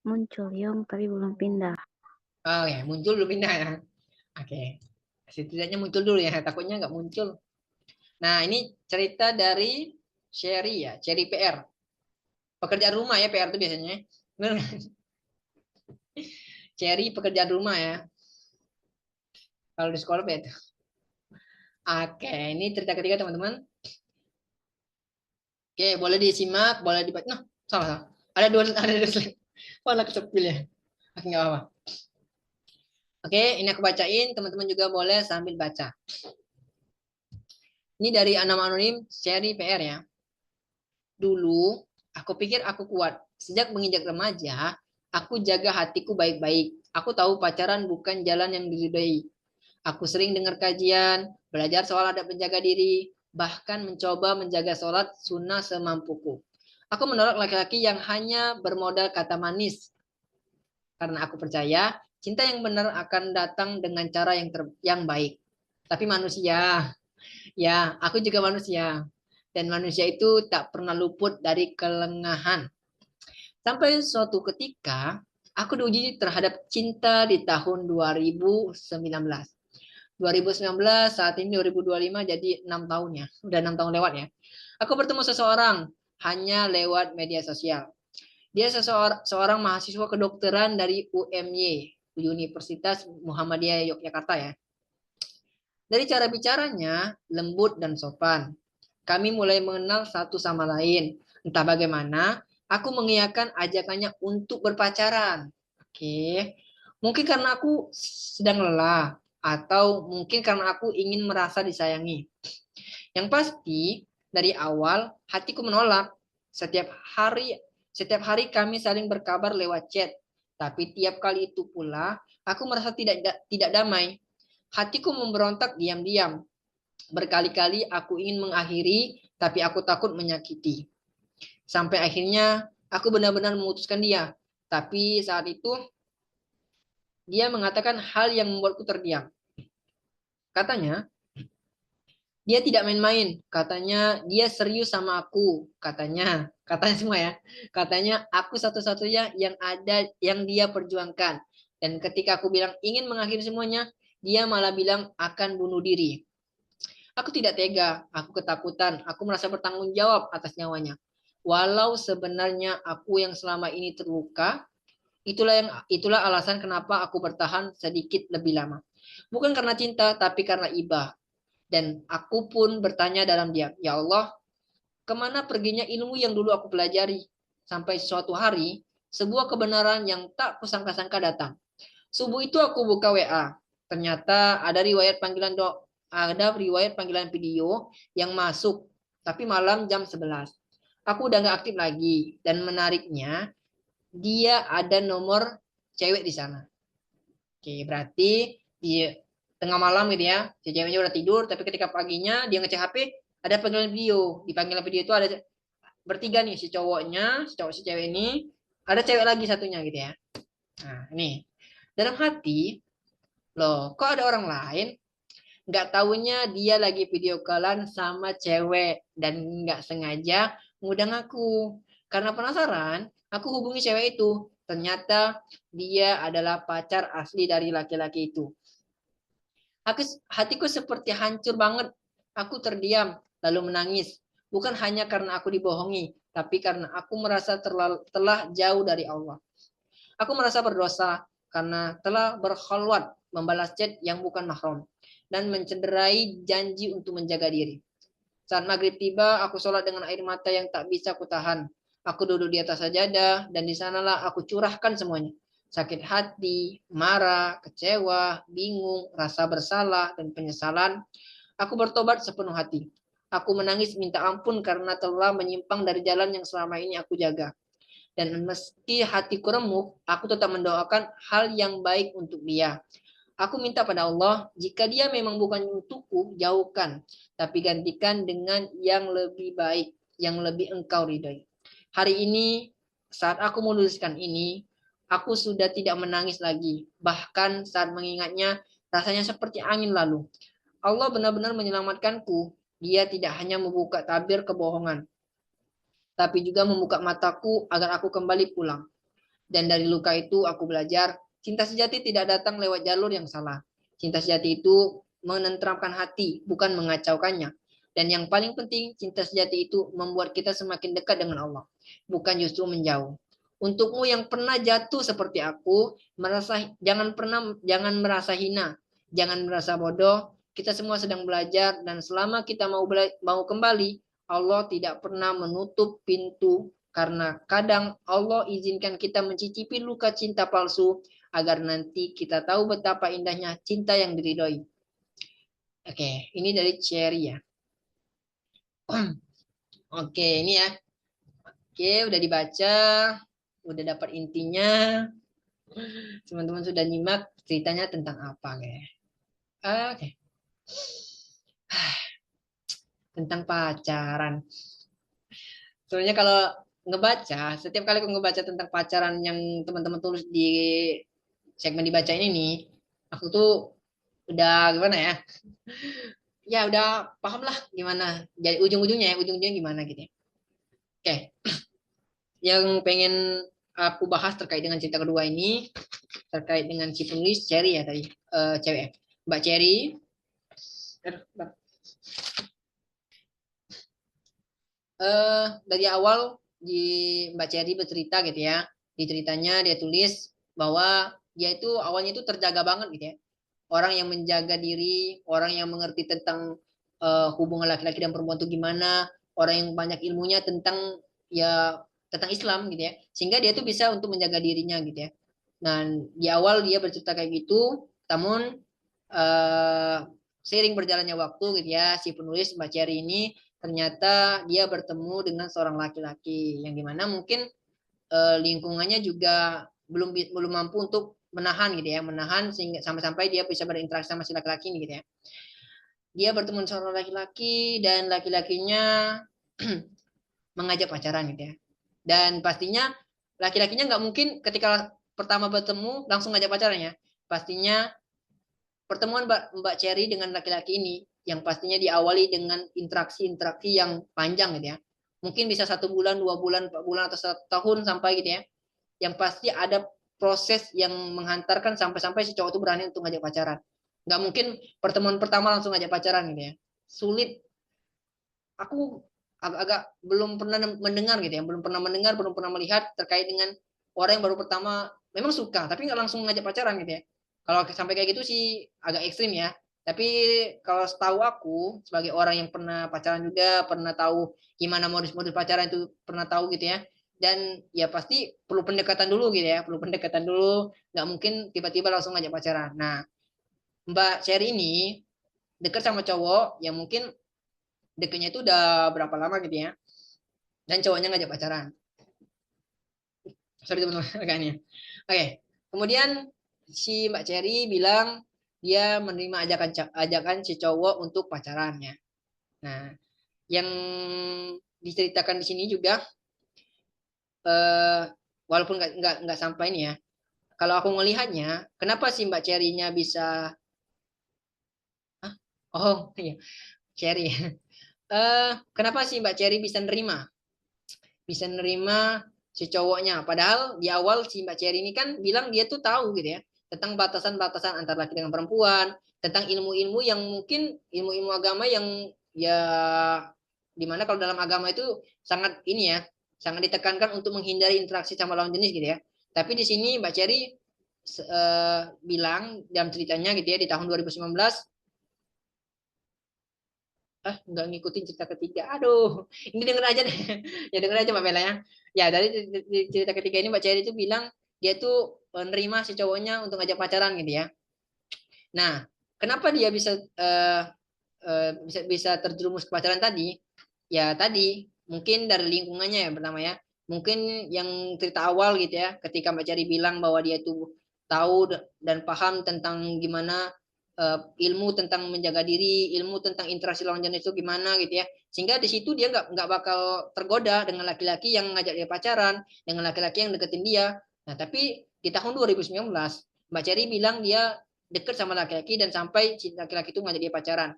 Muncul Yong tapi belum pindah. Oh ya, muncul belum pindah ya. Oke. Setidaknya muncul dulu ya, takutnya nggak muncul. Nah, ini cerita dari Cherry ya, Cherry PR. Pekerjaan rumah ya, PR itu biasanya. Bener nggak? Cherry pekerjaan rumah ya. Kalau di sekolah beda. Oke, ini cerita ketiga teman-teman. Oke, boleh disimak, boleh dibaca. Nah, salah, salah. Ada dua slide. Mana kesepil ya. Oke, nggak apa-apa. Oke, ini aku bacain. Teman-teman juga boleh sambil baca. Ini dari Anam Anonim, Cherry PR ya. Dulu, aku pikir aku kuat. Sejak menginjak remaja, aku jaga hatiku baik-baik. Aku tahu pacaran bukan jalan yang diridhoi. Aku sering dengar kajian, belajar soal adab menjaga diri, bahkan mencoba menjaga sholat sunnah semampuku. Aku menolak laki-laki yang hanya bermodal kata manis. Karena aku percaya, cinta yang benar akan datang dengan cara yang baik. Tapi manusia, ya, aku juga manusia. Dan manusia itu tak pernah luput dari kelengahan. Sampai suatu ketika, aku diuji terhadap cinta di tahun 2019. 2019, saat ini 2025, jadi 6 tahun ya. Udah 6 tahun lewat ya. Aku bertemu seseorang hanya lewat media sosial. Dia seorang mahasiswa kedokteran dari UMY, Universitas Muhammadiyah Yogyakarta ya. Dari cara bicaranya, lembut dan sopan. Kami mulai mengenal satu sama lain. Entah bagaimana, aku mengiyakan ajakannya untuk berpacaran. Oke. Mungkin karena aku sedang lelah atau mungkin karena aku ingin merasa disayangi. Yang pasti, dari awal hatiku menolak. Setiap hari setiap hari kami saling berkabar lewat chat. Tapi tiap kali itu pula aku merasa tidak damai. Hatiku memberontak diam-diam. Berkali-kali aku ingin mengakhiri, tapi aku takut menyakiti. Sampai akhirnya aku benar-benar memutuskan dia. Tapi saat itu dia mengatakan hal yang membuatku terdiam. Katanya, dia tidak main-main. Katanya, dia serius sama aku. Katanya semua ya. Katanya, aku satu-satunya yang ada, yang dia perjuangkan. Dan ketika aku bilang ingin mengakhiri semuanya, dia malah bilang akan bunuh diri. Aku tidak tega, aku ketakutan, aku merasa bertanggung jawab atas nyawanya. Walau sebenarnya aku yang selama ini terluka, itulah alasan kenapa aku bertahan sedikit lebih lama. Bukan karena cinta, tapi karena iba. Dan aku pun bertanya dalam diam, ya Allah, kemana perginya ilmu yang dulu aku pelajari? Sampai suatu hari, sebuah kebenaran yang tak kusangka-sangka datang. Subuh itu aku buka WA. Ternyata ada riwayat panggilan video yang masuk, tapi malam jam 11. Aku udah nggak aktif lagi. Dan menariknya, dia ada nomor cewek di sana. Oke, berarti di tengah malam gitu ya, si ceweknya udah tidur, tapi ketika paginya dia ngecek HP, ada panggilan video. Di panggilan video itu ada bertiga nih, si cowoknya, si cowok si cewek ini, ada cewek lagi satunya gitu ya. Nah, ini dalam hati, loh, kok ada orang lain? Nggak taunya dia lagi video callan sama cewek dan nggak sengaja ngundang aku. Karena penasaran, aku hubungi cewek itu. Ternyata dia adalah pacar asli dari laki-laki itu. Hatiku seperti hancur banget. Aku terdiam, lalu menangis. Bukan hanya karena aku dibohongi, tapi karena aku merasa telah jauh dari Allah. Aku merasa berdosa karena telah berkhalwat membalas chat yang bukan mahram dan mencederai janji untuk menjaga diri. Saat maghrib tiba, aku sholat dengan air mata yang tak bisa kutahan. Aku duduk di atas sajadah dan di sanalah aku curahkan semuanya. Sakit hati, marah, kecewa, bingung, rasa bersalah, dan penyesalan. Aku bertobat sepenuh hati. Aku menangis minta ampun karena telah menyimpang dari jalan yang selama ini aku jaga. Dan meski hatiku remuk, aku tetap mendoakan hal yang baik untuk dia. Aku minta pada Allah, jika dia memang bukan untukku, jauhkan. Tapi gantikan dengan yang lebih baik, yang lebih engkau ridhoi. Hari ini, saat aku menuliskan ini, aku sudah tidak menangis lagi. Bahkan saat mengingatnya, rasanya seperti angin lalu. Allah benar-benar menyelamatkanku. Dia tidak hanya membuka tabir kebohongan, tapi juga membuka mataku agar aku kembali pulang. Dan dari luka itu aku belajar, cinta sejati tidak datang lewat jalur yang salah. Cinta sejati itu menenteramkan hati, bukan mengacaukannya. Dan yang paling penting, cinta sejati itu membuat kita semakin dekat dengan Allah, bukan justru menjauh. Untukmu yang pernah jatuh seperti aku, jangan merasa hina, jangan merasa bodoh. Kita semua sedang belajar dan selama kita mau kembali, Allah tidak pernah menutup pintu karena kadang Allah izinkan kita mencicipi luka cinta palsu agar nanti kita tahu betapa indahnya cinta yang diridhoi. Oke, ini dari Cherry ya. Oke, ini ya. Oke, udah dibaca, udah dapat intinya. Teman-teman sudah nyimak ceritanya tentang apa kayak. Oke. Tentang pacaran. Sebenarnya kalau setiap kali aku ngebaca tentang pacaran yang teman-teman tulis di segmen dibaca ini nih, aku tuh udah gimana ya? Ya udah paham lah gimana. Jadi ujung-ujungnya gimana gitu ya. Oke, yang pengen aku bahas terkait dengan cerita kedua ini, terkait dengan si penulis Cherry ya tadi, cewek, Mbak Cherry. Dari awal di Mbak Cherry bercerita gitu ya, di ceritanya dia tulis bahwa dia itu awalnya itu terjaga banget gitu ya, orang yang menjaga diri, orang yang mengerti tentang hubungan laki-laki dan perempuan itu gimana, orang yang banyak ilmunya tentang ya tentang Islam gitu ya, sehingga dia tuh bisa untuk menjaga dirinya gitu ya. Dan di awal dia bercerita kayak gitu, namun eh, seiring berjalannya waktu gitu ya, si penulis Mbak Cherry ini ternyata dia bertemu dengan seorang laki-laki yang dimana mungkin lingkungannya juga belum mampu untuk menahan gitu ya, menahan sehingga sampai-sampai dia bisa berinteraksi sama si laki-laki ini gitu ya. Dia bertemu dengan seorang laki-laki dan laki-lakinya mengajak pacaran gitu ya. Dan pastinya laki-lakinya nggak mungkin ketika pertama bertemu langsung ngajak pacaran ya. pastinya pertemuan Mbak Cherry dengan laki-laki ini yang pastinya diawali dengan interaksi-interaksi yang panjang gitu ya. Mungkin bisa 1 bulan, 2 bulan, 4 bulan atau 1 tahun sampai gitu ya. Yang pasti ada proses yang menghantarkan sampai-sampai si cowok itu berani untuk ngajak pacaran. Nggak mungkin pertemuan pertama langsung ngajak pacaran gitu ya. Sulit. Aku agak belum pernah mendengar gitu ya, belum pernah mendengar, belum pernah melihat terkait dengan orang yang baru pertama memang suka tapi nggak langsung ngajak pacaran gitu ya. Kalau sampai kayak gitu sih agak ekstrim ya. Tapi kalau setahu aku sebagai orang yang pernah pacaran juga, pernah tahu gimana modus-modus pacaran itu, pernah tahu gitu ya. Dan ya pasti perlu pendekatan dulu gitu ya, perlu pendekatan dulu. Nggak mungkin tiba-tiba langsung ngajak pacaran. Nah, Mbak Sherry ini dekat sama cowok yang mungkin deketnya itu udah berapa lama gitu ya. Dan cowoknya ngajak pacaran. Sorry teman-teman agaknya. Oke. Kemudian si Mbak Cherry bilang dia menerima ajakan si cowok untuk pacarannya. Nah, yang diceritakan di sini juga eh, walaupun nggak sampai ini ya. Kalau aku melihatnya, kenapa si Mbak Cherry-nya bisa oh iya, Cherry. Kenapa sih Mbak Cherry bisa nerima si cowoknya. Padahal di awal si Mbak Cherry ini kan bilang dia tuh tahu gitu ya tentang batasan-batasan antara laki dengan perempuan, tentang ilmu-ilmu yang mungkin ilmu-ilmu agama yang ya dimana kalau dalam agama itu sangat ini ya, sangat ditekankan untuk menghindari interaksi sama lawan jenis gitu ya. Tapi di sini Mbak Cherry bilang dalam ceritanya gitu ya di tahun 2019 nggak ngikutin cerita ketiga. Aduh, ini denger aja deh. Ya denger aja Mbak Bella ya. Ya dari cerita ketiga ini Mbak Cherry itu bilang dia tuh menerima si cowoknya untuk ngajak pacaran gitu ya. Nah, kenapa dia bisa terjerumus ke pacaran tadi? Ya tadi mungkin dari lingkungannya yang pertama ya. Mungkin yang cerita awal gitu ya, ketika Mbak Cherry bilang bahwa dia tuh tahu dan paham tentang gimana ilmu tentang menjaga diri, ilmu tentang interaksi lawan jenis itu gimana gitu ya. Sehingga di situ dia nggak bakal tergoda dengan laki-laki yang ngajak dia pacaran, dengan laki-laki yang deketin dia. Nah, tapi di tahun 2019, Mbak Cherry bilang dia deket sama laki-laki dan sampai si laki-laki itu ngajak dia pacaran.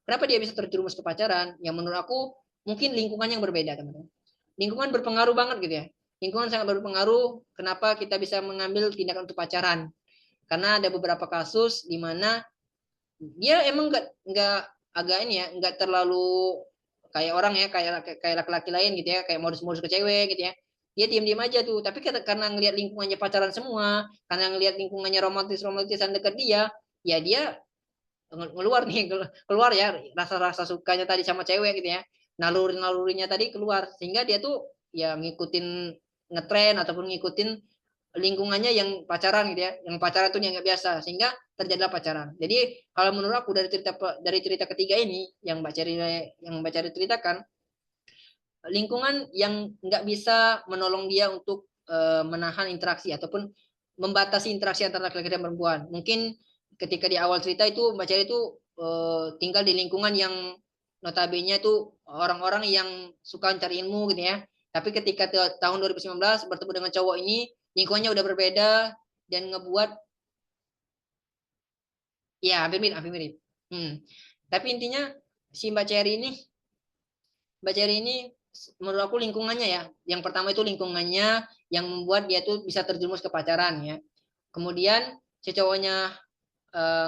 Kenapa dia bisa terjerumus ke pacaran? Yang menurut aku mungkin lingkungan yang berbeda, teman-teman. Lingkungan berpengaruh banget gitu ya. Lingkungan sangat berpengaruh kenapa kita bisa mengambil tindakan untuk pacaran. Karena ada beberapa kasus di mana dia emang nggak agak ini ya, nggak terlalu kayak orang ya, kayak laki-laki lain gitu ya, kayak modus-modus ke cewek gitu ya. Dia diam-diam aja tuh, tapi karena ngelihat lingkungannya pacaran semua, karena ngelihat lingkungannya romantisan dekat dia, ya dia keluar nih, keluar ya rasa-rasa sukanya tadi sama cewek gitu ya. Nalurinya tadi keluar sehingga dia tuh ya ngikutin ngetren ataupun ngikutin lingkungannya yang pacaran gitu ya, yang pacaran tuh yang nggak biasa sehingga terjadilah pacaran. Jadi kalau menurut aku dari cerita ketiga ini yang Mbak Cherry ceritakan, lingkungan yang nggak bisa menolong dia untuk menahan interaksi ataupun membatasi interaksi antara laki-laki dan perempuan. Mungkin ketika di awal cerita itu Mbak Cherry itu tinggal di lingkungan yang notabene itu orang-orang yang suka cari ilmu gitu ya. Tapi ketika tahun 2019 bertemu dengan cowok ini, lingkungannya udah berbeda dan ngebuat ya hampir mirip, hampir mirip. Hmm. Tapi intinya si Mbak Cherry ini menurut aku lingkungannya ya. Yang pertama itu lingkungannya yang membuat dia tuh bisa terjerumus ke pacaran ya. Kemudian si cowoknya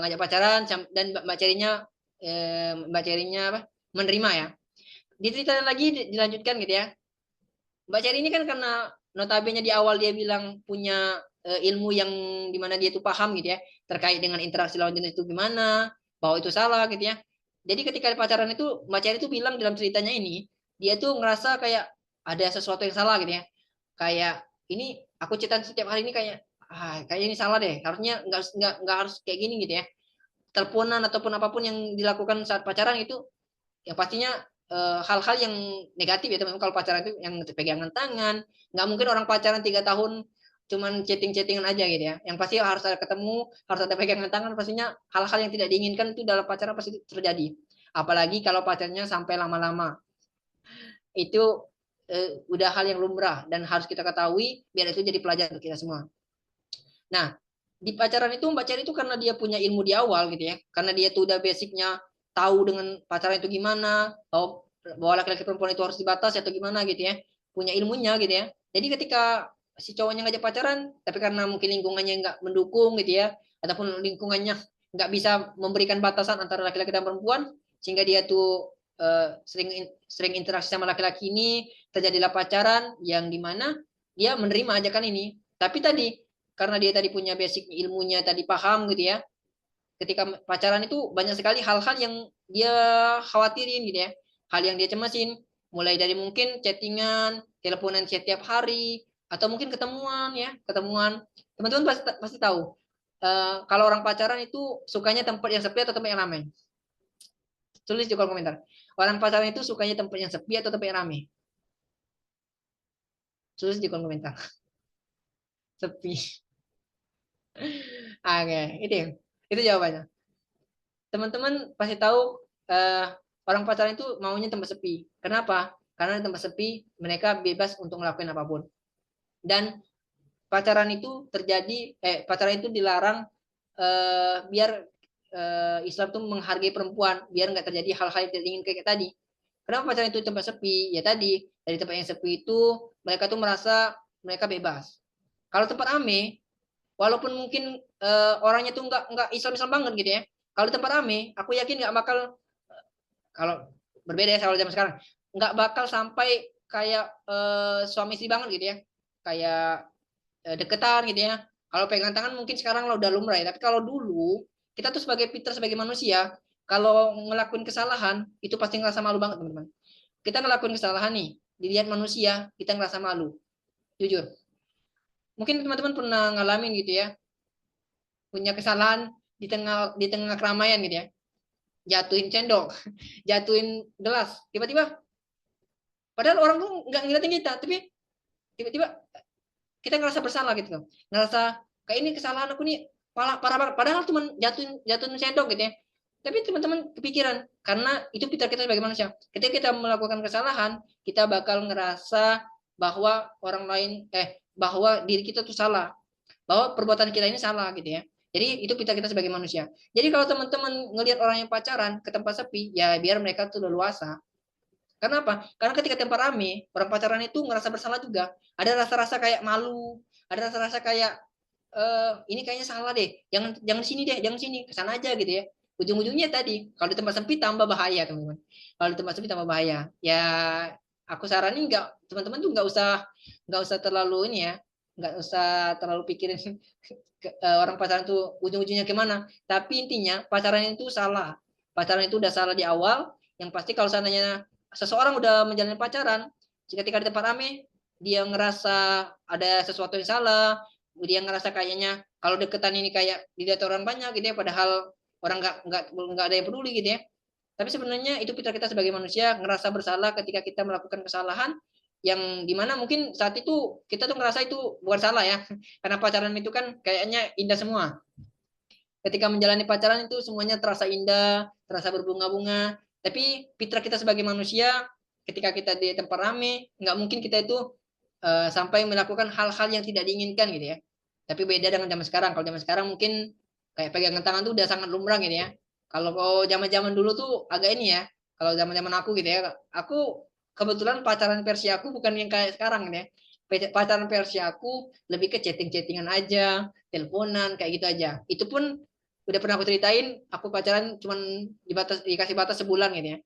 ngajak pacaran dan Mbak Cherry-nya apa? Menerima ya. Diceritain lagi dilanjutkan gitu ya. Mbak Cherry ini kan karena notabene di awal dia bilang punya ilmu yang dimana dia tuh paham gitu ya terkait dengan interaksi lawan jenis itu gimana, bahwa itu salah gitu ya. Jadi ketika pacaran itu Mbak Cherry itu bilang dalam ceritanya ini dia tuh ngerasa kayak ada sesuatu yang salah gitu ya. Kayak ini aku cerita setiap hari ini kayak ini salah deh. Harusnya nggak harus kayak gini gitu ya. Teleponan ataupun apapun yang dilakukan saat pacaran itu yang pastinya hal-hal yang negatif ya teman-teman. Kalau pacaran itu yang pegangan tangan, nggak mungkin orang pacaran 3 tahun cuman chatting-chattingan aja gitu ya. Yang pasti harus ada ketemu, harus ada pegangan tangan, pastinya hal-hal yang tidak diinginkan itu dalam pacaran pasti terjadi. Apalagi kalau pacarnya sampai lama-lama. Itu udah hal yang lumrah dan harus kita ketahui biar itu jadi pelajaran untuk kita semua. Nah, di pacaran itu Mbak Cherry itu karena dia punya ilmu di awal gitu ya, karena dia tuh udah basicnya tahu dengan pacaran itu gimana, tahu bahwa laki-laki perempuan itu harus dibatasi atau gimana gitu ya, punya ilmunya gitu ya. Jadi ketika si cowoknya ngajak pacaran, tapi karena mungkin lingkungannya nggak mendukung gitu ya, ataupun lingkungannya nggak bisa memberikan batasan antara laki-laki dan perempuan, sehingga dia tuh sering interaksi sama laki-laki ini, terjadilah pacaran yang dimana dia menerima ajakan ini. Tapi tadi karena dia tadi punya basic ilmunya tadi paham gitu ya, ketika pacaran itu banyak sekali hal-hal yang dia khawatirin gitu ya, hal yang dia cemasin, mulai dari mungkin chattingan, teleponan setiap hari, atau mungkin ketemuan ya, ketemuan. Teman-teman pasti tahu, kalau orang pacaran itu sukanya tempat yang sepi atau tempat yang ramai. Tulis di kolom komentar, orang pacaran itu sukanya tempat yang sepi atau tempat yang ramai. Tulis di kolom komentar. Sepi. Oke, itu jawabannya. Teman-teman pasti tahu, orang pacaran itu maunya tempat sepi. Kenapa? Karena di tempat sepi mereka bebas untuk ngelakuin apapun. Dan pacaran itu pacaran itu dilarang, biar Islam tuh menghargai perempuan, biar nggak terjadi hal-hal yang tidak ingin kayak tadi. Kenapa pacaran itu tempat sepi? Ya tadi dari tempat yang sepi itu mereka tuh merasa mereka bebas. Kalau tempat rame, walaupun mungkin orangnya tuh nggak Islam banget gitu ya, kalau di tempat rame aku yakin nggak bakal, kalau berbeda ya kalau zaman sekarang, nggak bakal sampai kayak suami istri banget gitu ya, kayak deketan gitu ya. Kalau pegang tangan mungkin sekarang lo udah lumrah ya, tapi kalau dulu kita tuh sebagai fitrah, sebagai manusia, kalau ngelakuin kesalahan itu pasti ngerasa malu banget teman-teman. Kita ngelakuin kesalahan nih, dilihat manusia kita ngerasa malu, jujur. Mungkin teman-teman pernah ngalamin gitu ya, punya kesalahan di tengah keramaian gitu ya, jatuhin sendok, jatuhin gelas, tiba-tiba padahal orang tuh nggak ngeliatin kita, tapi tiba-tiba kita ngerasa bersalah gitu loh, ngerasa kayak ini kesalahan aku nih parah parah banget, padahal cuma jatuhin jatuhin sendok gitu ya. Tapi teman-teman kepikiran, karena itu fitrah kita sebagai manusia, ketika kita melakukan kesalahan kita bakal ngerasa bahwa orang lain bahwa diri kita tuh salah, bahwa perbuatan kita ini salah gitu ya. Jadi itu kita sebagai manusia. Jadi kalau teman-teman ngelihat orang yang pacaran ke tempat sepi, ya biar mereka tuh leluasa. Karena apa? Karena ketika tempat rame, orang pacaran itu ngerasa bersalah juga. Ada rasa-rasa kayak malu, ada rasa-rasa kayak ini kayaknya salah deh. Jangan jangan sini deh, jangan sini, kesana aja gitu ya. Ujung-ujungnya tadi, kalau di tempat sempit tambah bahaya, teman-teman. Kalau di tempat sempit tambah bahaya. Ya, aku saranin nggak, teman-teman tuh nggak usah terlalu ini ya, nggak usah terlalu pikirin orang pacaran tuh ujung-ujungnya gimana. Tapi intinya pacaran itu salah. Pacaran itu udah salah di awal. Yang pasti kalau seandainya seseorang udah menjalani pacaran, ketika di tempat rame, dia ngerasa ada sesuatu yang salah, dia ngerasa kayaknya kalau deketan ini kayak dilihat orang banyak gitu ya, padahal orang nggak ada yang peduli gitu ya. Tapi sebenarnya itu fitrah kita sebagai manusia, ngerasa bersalah ketika kita melakukan kesalahan yang dimana mungkin saat itu kita tuh ngerasa itu bukan salah ya, karena pacaran itu kan kayaknya indah semua. Ketika menjalani pacaran itu semuanya terasa indah, terasa berbunga-bunga. Tapi fitrah kita sebagai manusia, ketika kita di tempat rame, nggak mungkin kita itu sampai melakukan hal-hal yang tidak diinginkan gitu ya. Tapi beda dengan zaman sekarang. Kalau zaman sekarang mungkin kayak pegangan tangan tuh udah sangat lumrah gitu ya. Kalau zaman-zaman dulu tuh agak ini ya. Kalau zaman-zaman aku gitu ya, aku kebetulan pacaran versi aku bukan yang kayak sekarang gitu ya. Pacaran versi aku lebih ke chatting-chattingan aja, teleponan kayak gitu aja. Itu pun udah pernah aku ceritain, aku pacaran cuman dikasih batas sebulan gitu ya.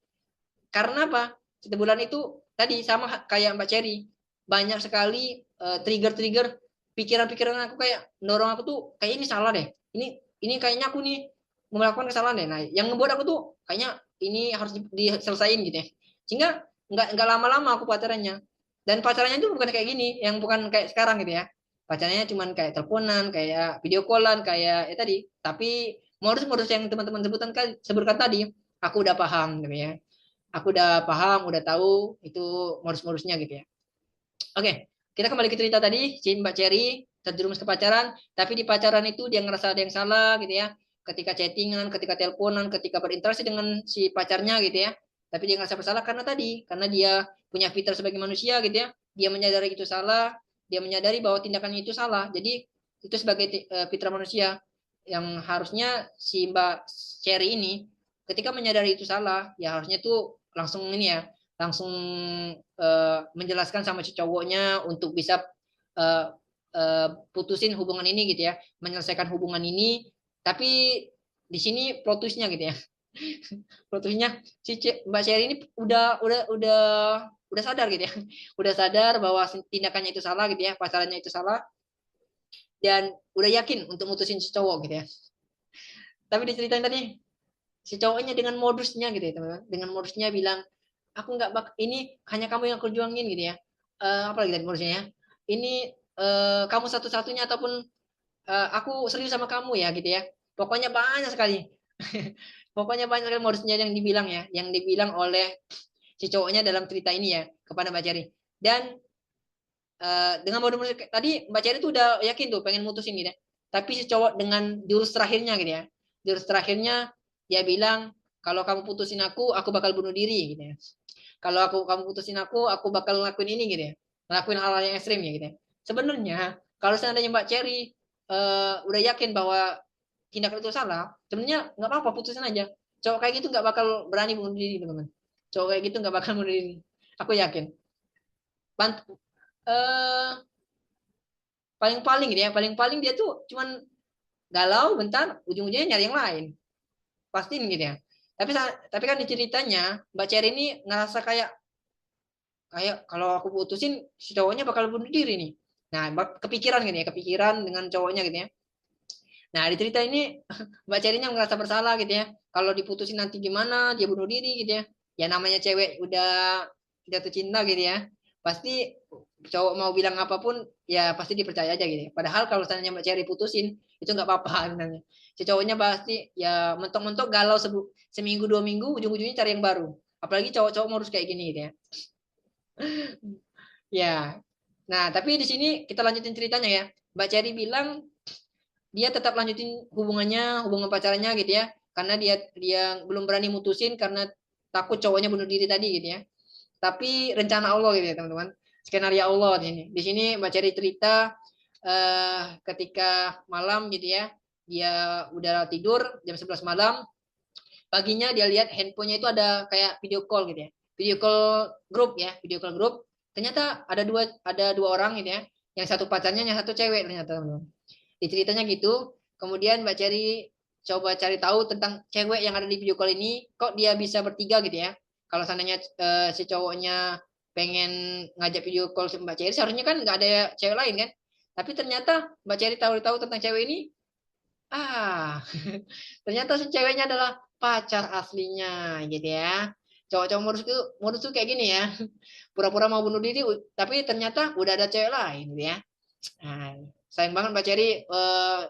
Karena apa? Sebulan itu tadi sama kayak Mbak Cherry, banyak sekali trigger-trigger pikiran-pikiran aku kayak mendorong aku tuh kayak ini salah deh. Ini kayaknya aku nih melakukan kesalahan deh. Nah, yang ngebuat aku tuh kayaknya ini harus diselesain gitu ya. Sehingga nggak lama-lama aku pacarannya. Dan pacarannya itu bukan kayak gini, yang bukan kayak sekarang gitu ya. Pacarannya cuman kayak teleponan, kayak video callan, kayak tadi. Tapi modus-modus yang teman-teman sebutkan tadi, aku udah paham gitu ya. Aku udah paham, udah tahu itu modus-modusnya gitu ya. Oke, kita kembali ke cerita tadi, si Mbak Cherry terjerumus ke pacaran, tapi di pacaran itu dia ngerasa ada yang salah gitu ya. Ketika chattingan, ketika teleponan, ketika berinteraksi dengan si pacarnya gitu ya. Tapi dia ngerasa bersalah karena dia punya fitrah sebagai manusia gitu ya. Dia menyadari itu salah, dia menyadari bahwa tindakannya itu salah. Jadi itu sebagai fitrah manusia yang harusnya si Mbak Cherry ini ketika menyadari itu salah, ya harusnya tuh langsung ini ya, langsung menjelaskan sama si cowoknya untuk bisa uh, putusin hubungan ini gitu ya, menyelesaikan hubungan ini. Tapi di sini plot twist-nya gitu ya. Plot twist-nya si Mbak Cherry ini udah sadar gitu ya. Udah sadar bahwa tindakannya itu salah gitu ya, pacarannya itu salah dan udah yakin untuk mutusin si cowok gitu ya. Tapi diceritain tadi si cowoknya dengan modusnya gitu ya teman-teman, dengan modusnya bilang aku nggak ini hanya kamu yang aku juangin gitu ya. Apa lagi tadi modusnya ya, ini kamu satu-satunya ataupun aku serius sama kamu ya gitu ya, pokoknya banyak sekali. Pokoknya banyak sekali modusnya yang dibilang ya, yang dibilang oleh si cowoknya dalam cerita ini ya kepada Mbak Cherry. Dan dengan modus tadi Mbak Cherry tuh udah yakin tuh pengen mutusin gitu ya, tapi si cowok dengan jurus terakhirnya gitu ya, jurus terakhirnya dia bilang kalau kamu putusin aku bakal bunuh diri gitu ya. Kalau kamu putusin aku bakal ngelakuin ini gitu ya, ngelakuin hal-hal yang ekstrim ya gitu ya. Sebenarnya kalau seandainya Mbak Cherry udah yakin bahwa tindakan itu salah, sebenarnya nggak apa-apa, putusin aja. Cowok kayak gitu nggak bakal berani bunuh diri teman-teman. Cowok kayak gitu nggak bakal bunuh diri, aku yakin. Eh, paling-paling gitu ya, paling-paling dia tuh cuman galau bentar, ujung-ujungnya nyari yang lain, pastiin gitu ya. Tapi kan di ceritanya Mbak Cherry ini ngerasa kayak kayak kalau aku putusin si cowoknya bakal bunuh diri nih. Nah, kepikiran gitu ya, kepikiran dengan cowoknya gitu ya. Nah, di cerita ini Mbak Cherry-nya merasa bersalah gitu ya. Kalau diputusin nanti gimana, dia bunuh diri gitu ya. Ya namanya cewek udah jatuh cinta gitu ya. Pasti cowok mau bilang apapun ya pasti dipercaya aja gitu ya. Padahal kalau misalnya Mbak Cherry putusin itu nggak apa-apa sebenarnya. Si cowoknya pasti ya mentok-mentok galau seminggu 2 minggu, ujung-ujungnya cari yang baru. Apalagi cowok-cowok harus kayak gini gitu ya. Ya. Nah, tapi di sini kita lanjutin ceritanya ya. Mbak Cherry bilang dia tetap lanjutin hubungan pacarannya gitu ya. Karena dia belum berani mutusin karena takut cowoknya bunuh diri tadi gitu ya. Tapi rencana Allah gitu ya, teman-teman. Skenario Allah di sini. Di sini Mbak Cherry cerita ketika malam gitu ya. Dia udah tidur jam 11 malam, paginya dia lihat handphonenya itu ada kayak video call gitu ya, video call grup ya, video call grup. Ternyata ada dua orang gitu ya, yang satu pacarnya, yang satu cewek ternyata. Di ceritanya gitu. Kemudian Mbak Cherry coba cari tahu tentang cewek yang ada di video call ini, kok dia bisa bertiga gitu ya. Kalau seandainya si cowoknya pengen ngajak video call si Mbak Cherry, seharusnya kan nggak ada cewek lain kan. Tapi ternyata Mbak Cherry tahu tentang cewek ini. Ternyata si ceweknya adalah pacar aslinya gitu ya. Cowok-cowok modus tuh kayak gini ya. Pura-pura mau bunuh diri, tapi ternyata udah ada cewek lain gitu ya. Nah, sayang banget Mbak Cherry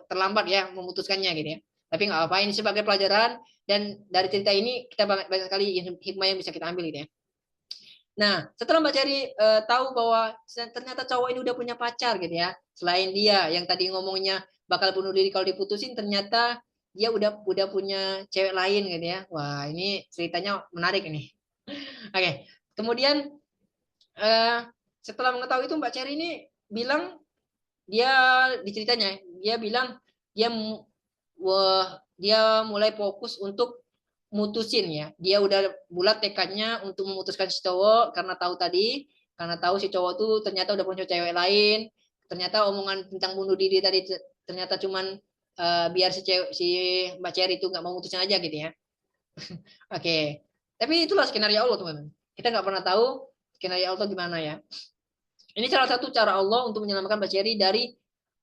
terlambat ya memutuskannya gitu ya. Tapi nggak apa-apa, ini sebagai pelajaran, dan dari cerita ini kita banyak sekali hikmah yang bisa kita ambil gitu ya. Nah, setelah Mbak Cherry tahu bahwa ternyata cowok ini udah punya pacar gitu ya. Selain dia yang tadi ngomongnya bakal bunuh diri kalau diputusin, ternyata dia udah punya cewek lain gitu ya. Wah, ini ceritanya menarik ini. Oke. Kemudian eh, setelah mengetahui itu Mbak Cherry ini bilang, dia di ceritanya dia bilang dia wah, dia mulai fokus untuk mutusin ya. Dia udah bulat tekadnya untuk memutuskan si cowok karena tahu si cowok tuh ternyata udah punya cewek lain. Ternyata omongan tentang bunuh diri tadi ternyata cuman biar si Mbak Cherry itu nggak mau mutusin aja gitu ya. Oke. Tapi itulah skenario Allah teman-teman. Kita nggak pernah tahu skenario Allah gimana ya. Ini salah satu cara Allah untuk menyelamatkan Mbak Cherry dari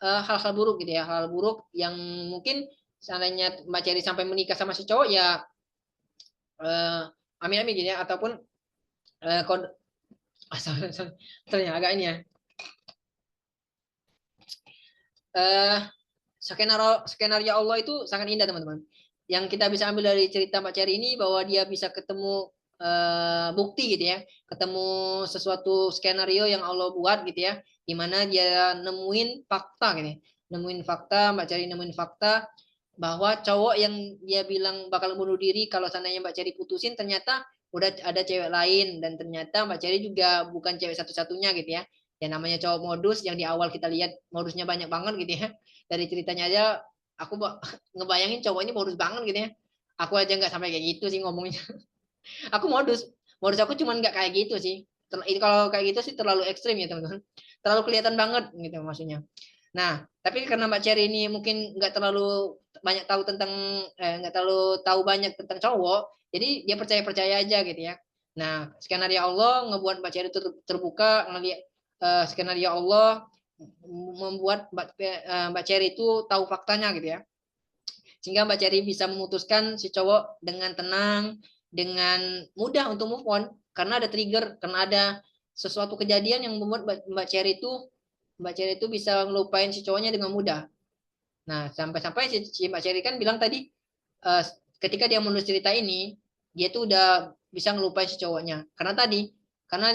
hal-hal buruk gitu ya, hal buruk yang mungkin seandainya Mbak Cherry sampai menikah sama si cowok ya amin-amin gitu ya, ataupun kode agak ini ya. Skenario Allah itu sangat indah teman-teman. Yang kita bisa ambil dari cerita Mbak Cherry ini bahwa dia bisa ketemu bukti gitu ya, ketemu sesuatu skenario yang Allah buat gitu ya, di mana dia nemuin fakta gitu ya. Nemuin fakta, Mbak Cherry nemuin fakta bahwa cowok yang dia bilang bakal bunuh diri kalau seandainya Mbak Cherry putusin, ternyata udah ada cewek lain, dan ternyata Mbak Cherry juga bukan cewek satu-satunya gitu ya. Ya namanya cowok modus yang di awal kita lihat modusnya banyak banget gitu ya. Dari ceritanya aja aku ngebayangin cowok ini modus banget gitu ya. Aku aja nggak sampai kayak gitu sih ngomongnya. Aku modus. Modus aku cuman nggak kayak gitu sih. Kalau kayak gitu sih terlalu ekstrim ya teman-teman. Terlalu kelihatan banget gitu maksudnya. Nah, tapi karena Mbak Cherry ini mungkin nggak terlalu banyak tahu tentang nggak terlalu tahu banyak tentang cowok, jadi dia percaya-percaya aja gitu ya. Nah, skenario Allah ngebuat Mbak Cherry terbuka ngelihat skenario Allah membuat Mbak Cherry itu tahu faktanya gitu ya. Sehingga Mbak Cherry bisa memutuskan si cowok dengan tenang, dengan mudah untuk move on karena ada trigger, karena ada sesuatu kejadian yang membuat Mbak Cherry itu bisa ngelupain si cowoknya dengan mudah. Nah, sampai-sampai si Mbak Cherry kan bilang tadi eh, ketika dia menulis cerita ini, dia tuh udah bisa ngelupain si cowoknya. Karena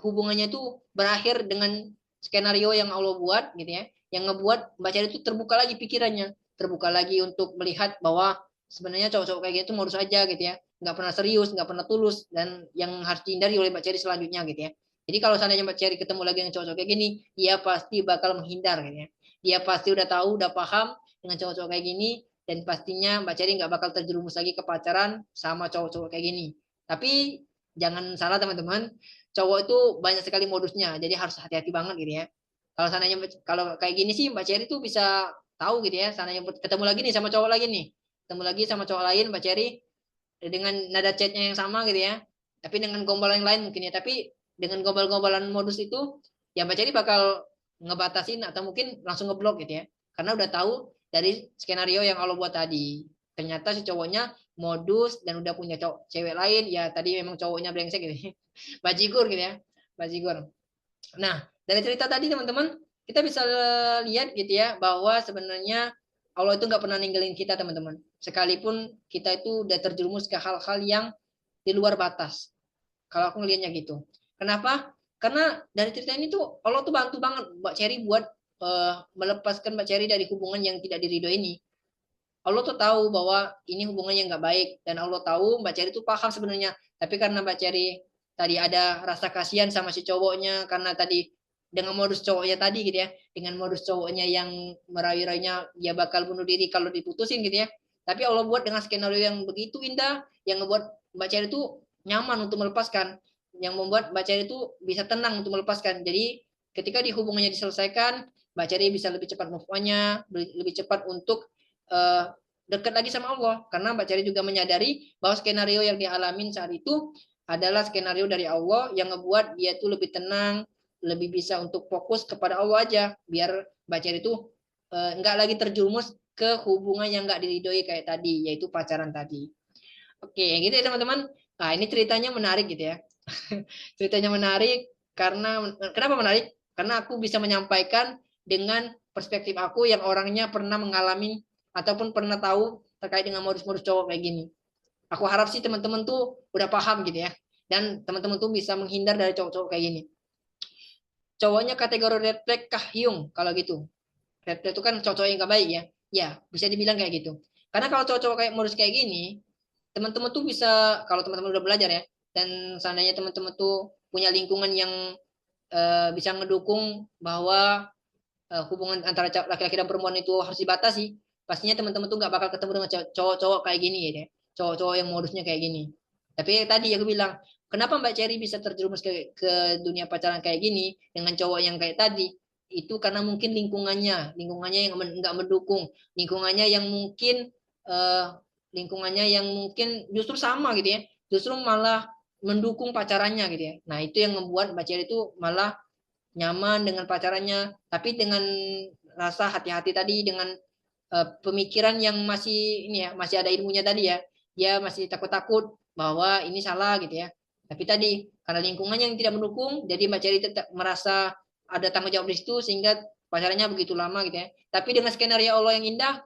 hubungannya itu berakhir dengan skenario yang Allah buat gitu ya, yang ngebuat Mbak Cherry itu terbuka lagi pikirannya, terbuka lagi untuk melihat bahwa sebenarnya cowok-cowok kayak gitu modus aja gitu ya, nggak pernah serius, nggak pernah tulus, dan yang harus dihindari oleh Mbak Cherry selanjutnya gitu ya. Jadi kalau seandainya Mbak Cherry ketemu lagi dengan cowok-cowok kayak gini, dia pasti bakal menghindar gitu ya. Dia pasti udah tahu, udah paham dengan cowok-cowok kayak gini, dan pastinya Mbak Cherry nggak bakal terjerumus lagi ke pacaran sama cowok-cowok kayak gini. Tapi jangan salah teman-teman, cowok itu banyak sekali modusnya, jadi harus hati-hati banget gitu ya. Kalau kayak gini sih Mbak Cherry tuh bisa tahu gitu ya, seandainya ketemu lagi nih sama cowok lagi nih, ketemu lagi sama cowok lain Mbak Cherry dengan nada chatnya yang sama gitu ya, tapi dengan gombalan yang lain mungkin ya, tapi dengan gombal-gombalan modus itu ya Mbak Cherry bakal ngebatasin atau mungkin langsung ngeblok gitu ya, karena udah tahu dari skenario yang Allah buat tadi. Ternyata si cowoknya modus dan udah punya cewek lain, ya tadi memang cowoknya brengsek gitu ya. Bajigur gitu ya, bajigur. Nah, dari cerita tadi teman-teman, kita bisa lihat gitu ya bahwa sebenarnya Allah itu nggak pernah ninggalin kita teman-teman. Sekalipun kita itu udah terjerumus ke hal-hal yang di luar batas. Kalau aku ngelihatnya gitu. Kenapa? Karena dari cerita ini tuh Allah tuh bantu banget Mbak Cherry buat melepaskan Mbak Cherry dari hubungan yang tidak diridho ini. Allah tuh tahu bahwa ini hubungannya nggak baik, dan Allah tahu Mbak Cherry tuh paham sebenarnya. Tapi karena Mbak Cherry tadi ada rasa kasihan sama si cowoknya, karena tadi dengan modus cowoknya tadi gitu ya, dengan modus cowoknya yang merayu-rayunya dia bakal bunuh diri kalau diputusin gitu ya. Tapi Allah buat dengan skenario yang begitu indah, yang ngebuat Mbak Cherry tuh nyaman untuk melepaskan, yang membuat Mbak Cherry tuh bisa tenang untuk melepaskan. Jadi ketika di hubungannya diselesaikan, Mbak Cherry bisa lebih cepat move on-nya, lebih cepat untuk dekat lagi sama Allah, karena Mbak Cari juga menyadari bahwa skenario yang dialamin saat itu adalah skenario dari Allah yang ngebuat dia tuh lebih tenang, lebih bisa untuk fokus kepada Allah aja, biar Mbak Cari itu nggak lagi terjerumus ke hubungan yang nggak diridhoi kayak tadi, yaitu pacaran tadi. Oke, gitu ya teman-teman. Nah, ini ceritanya menarik gitu ya. Ceritanya menarik karena kenapa menarik? Karena aku bisa menyampaikan dengan perspektif aku yang orangnya pernah mengalami ataupun pernah tahu terkait dengan modus-modus cowok kayak gini. Aku harap sih teman-teman tuh udah paham gitu ya. Dan teman-teman tuh bisa menghindar dari cowok-cowok kayak gini. Cowoknya kategori red flag kah Hyung kalau gitu. Red flag itu kan cowok-cowok yang gak baik ya. Ya, bisa dibilang kayak gitu. Karena kalau cowok-cowok kayak modus kayak gini, teman-teman tuh bisa, kalau teman-teman udah belajar ya, dan seandainya teman-teman tuh punya lingkungan yang bisa ngedukung bahwa hubungan antara laki-laki dan perempuan itu harus dibatasi, pastinya teman-teman tuh nggak bakal ketemu dengan cowok-cowok kayak gini ya, cowok-cowok yang modusnya kayak gini. Tapi tadi aku bilang, kenapa Mbak Cherry bisa terjerumus ke dunia pacaran kayak gini dengan cowok yang kayak tadi? Itu karena mungkin lingkungannya yang nggak mendukung, lingkungannya yang mungkin eh, lingkungannya yang mungkin justru sama gitu ya, justru malah mendukung pacarannya gitu ya. Nah itu yang membuat Mbak Cherry itu malah nyaman dengan pacarannya, tapi dengan rasa hati-hati tadi, dengan pemikiran yang masih ini ya, masih ada ilmunya tadi ya, dia masih takut-takut bahwa ini salah gitu ya. Tapi tadi karena lingkungan yang tidak mendukung, jadi Mbak Cherry tetap merasa ada tanggung jawab di situ sehingga pacarannya begitu lama gitu ya. Tapi dengan skenario Allah yang indah,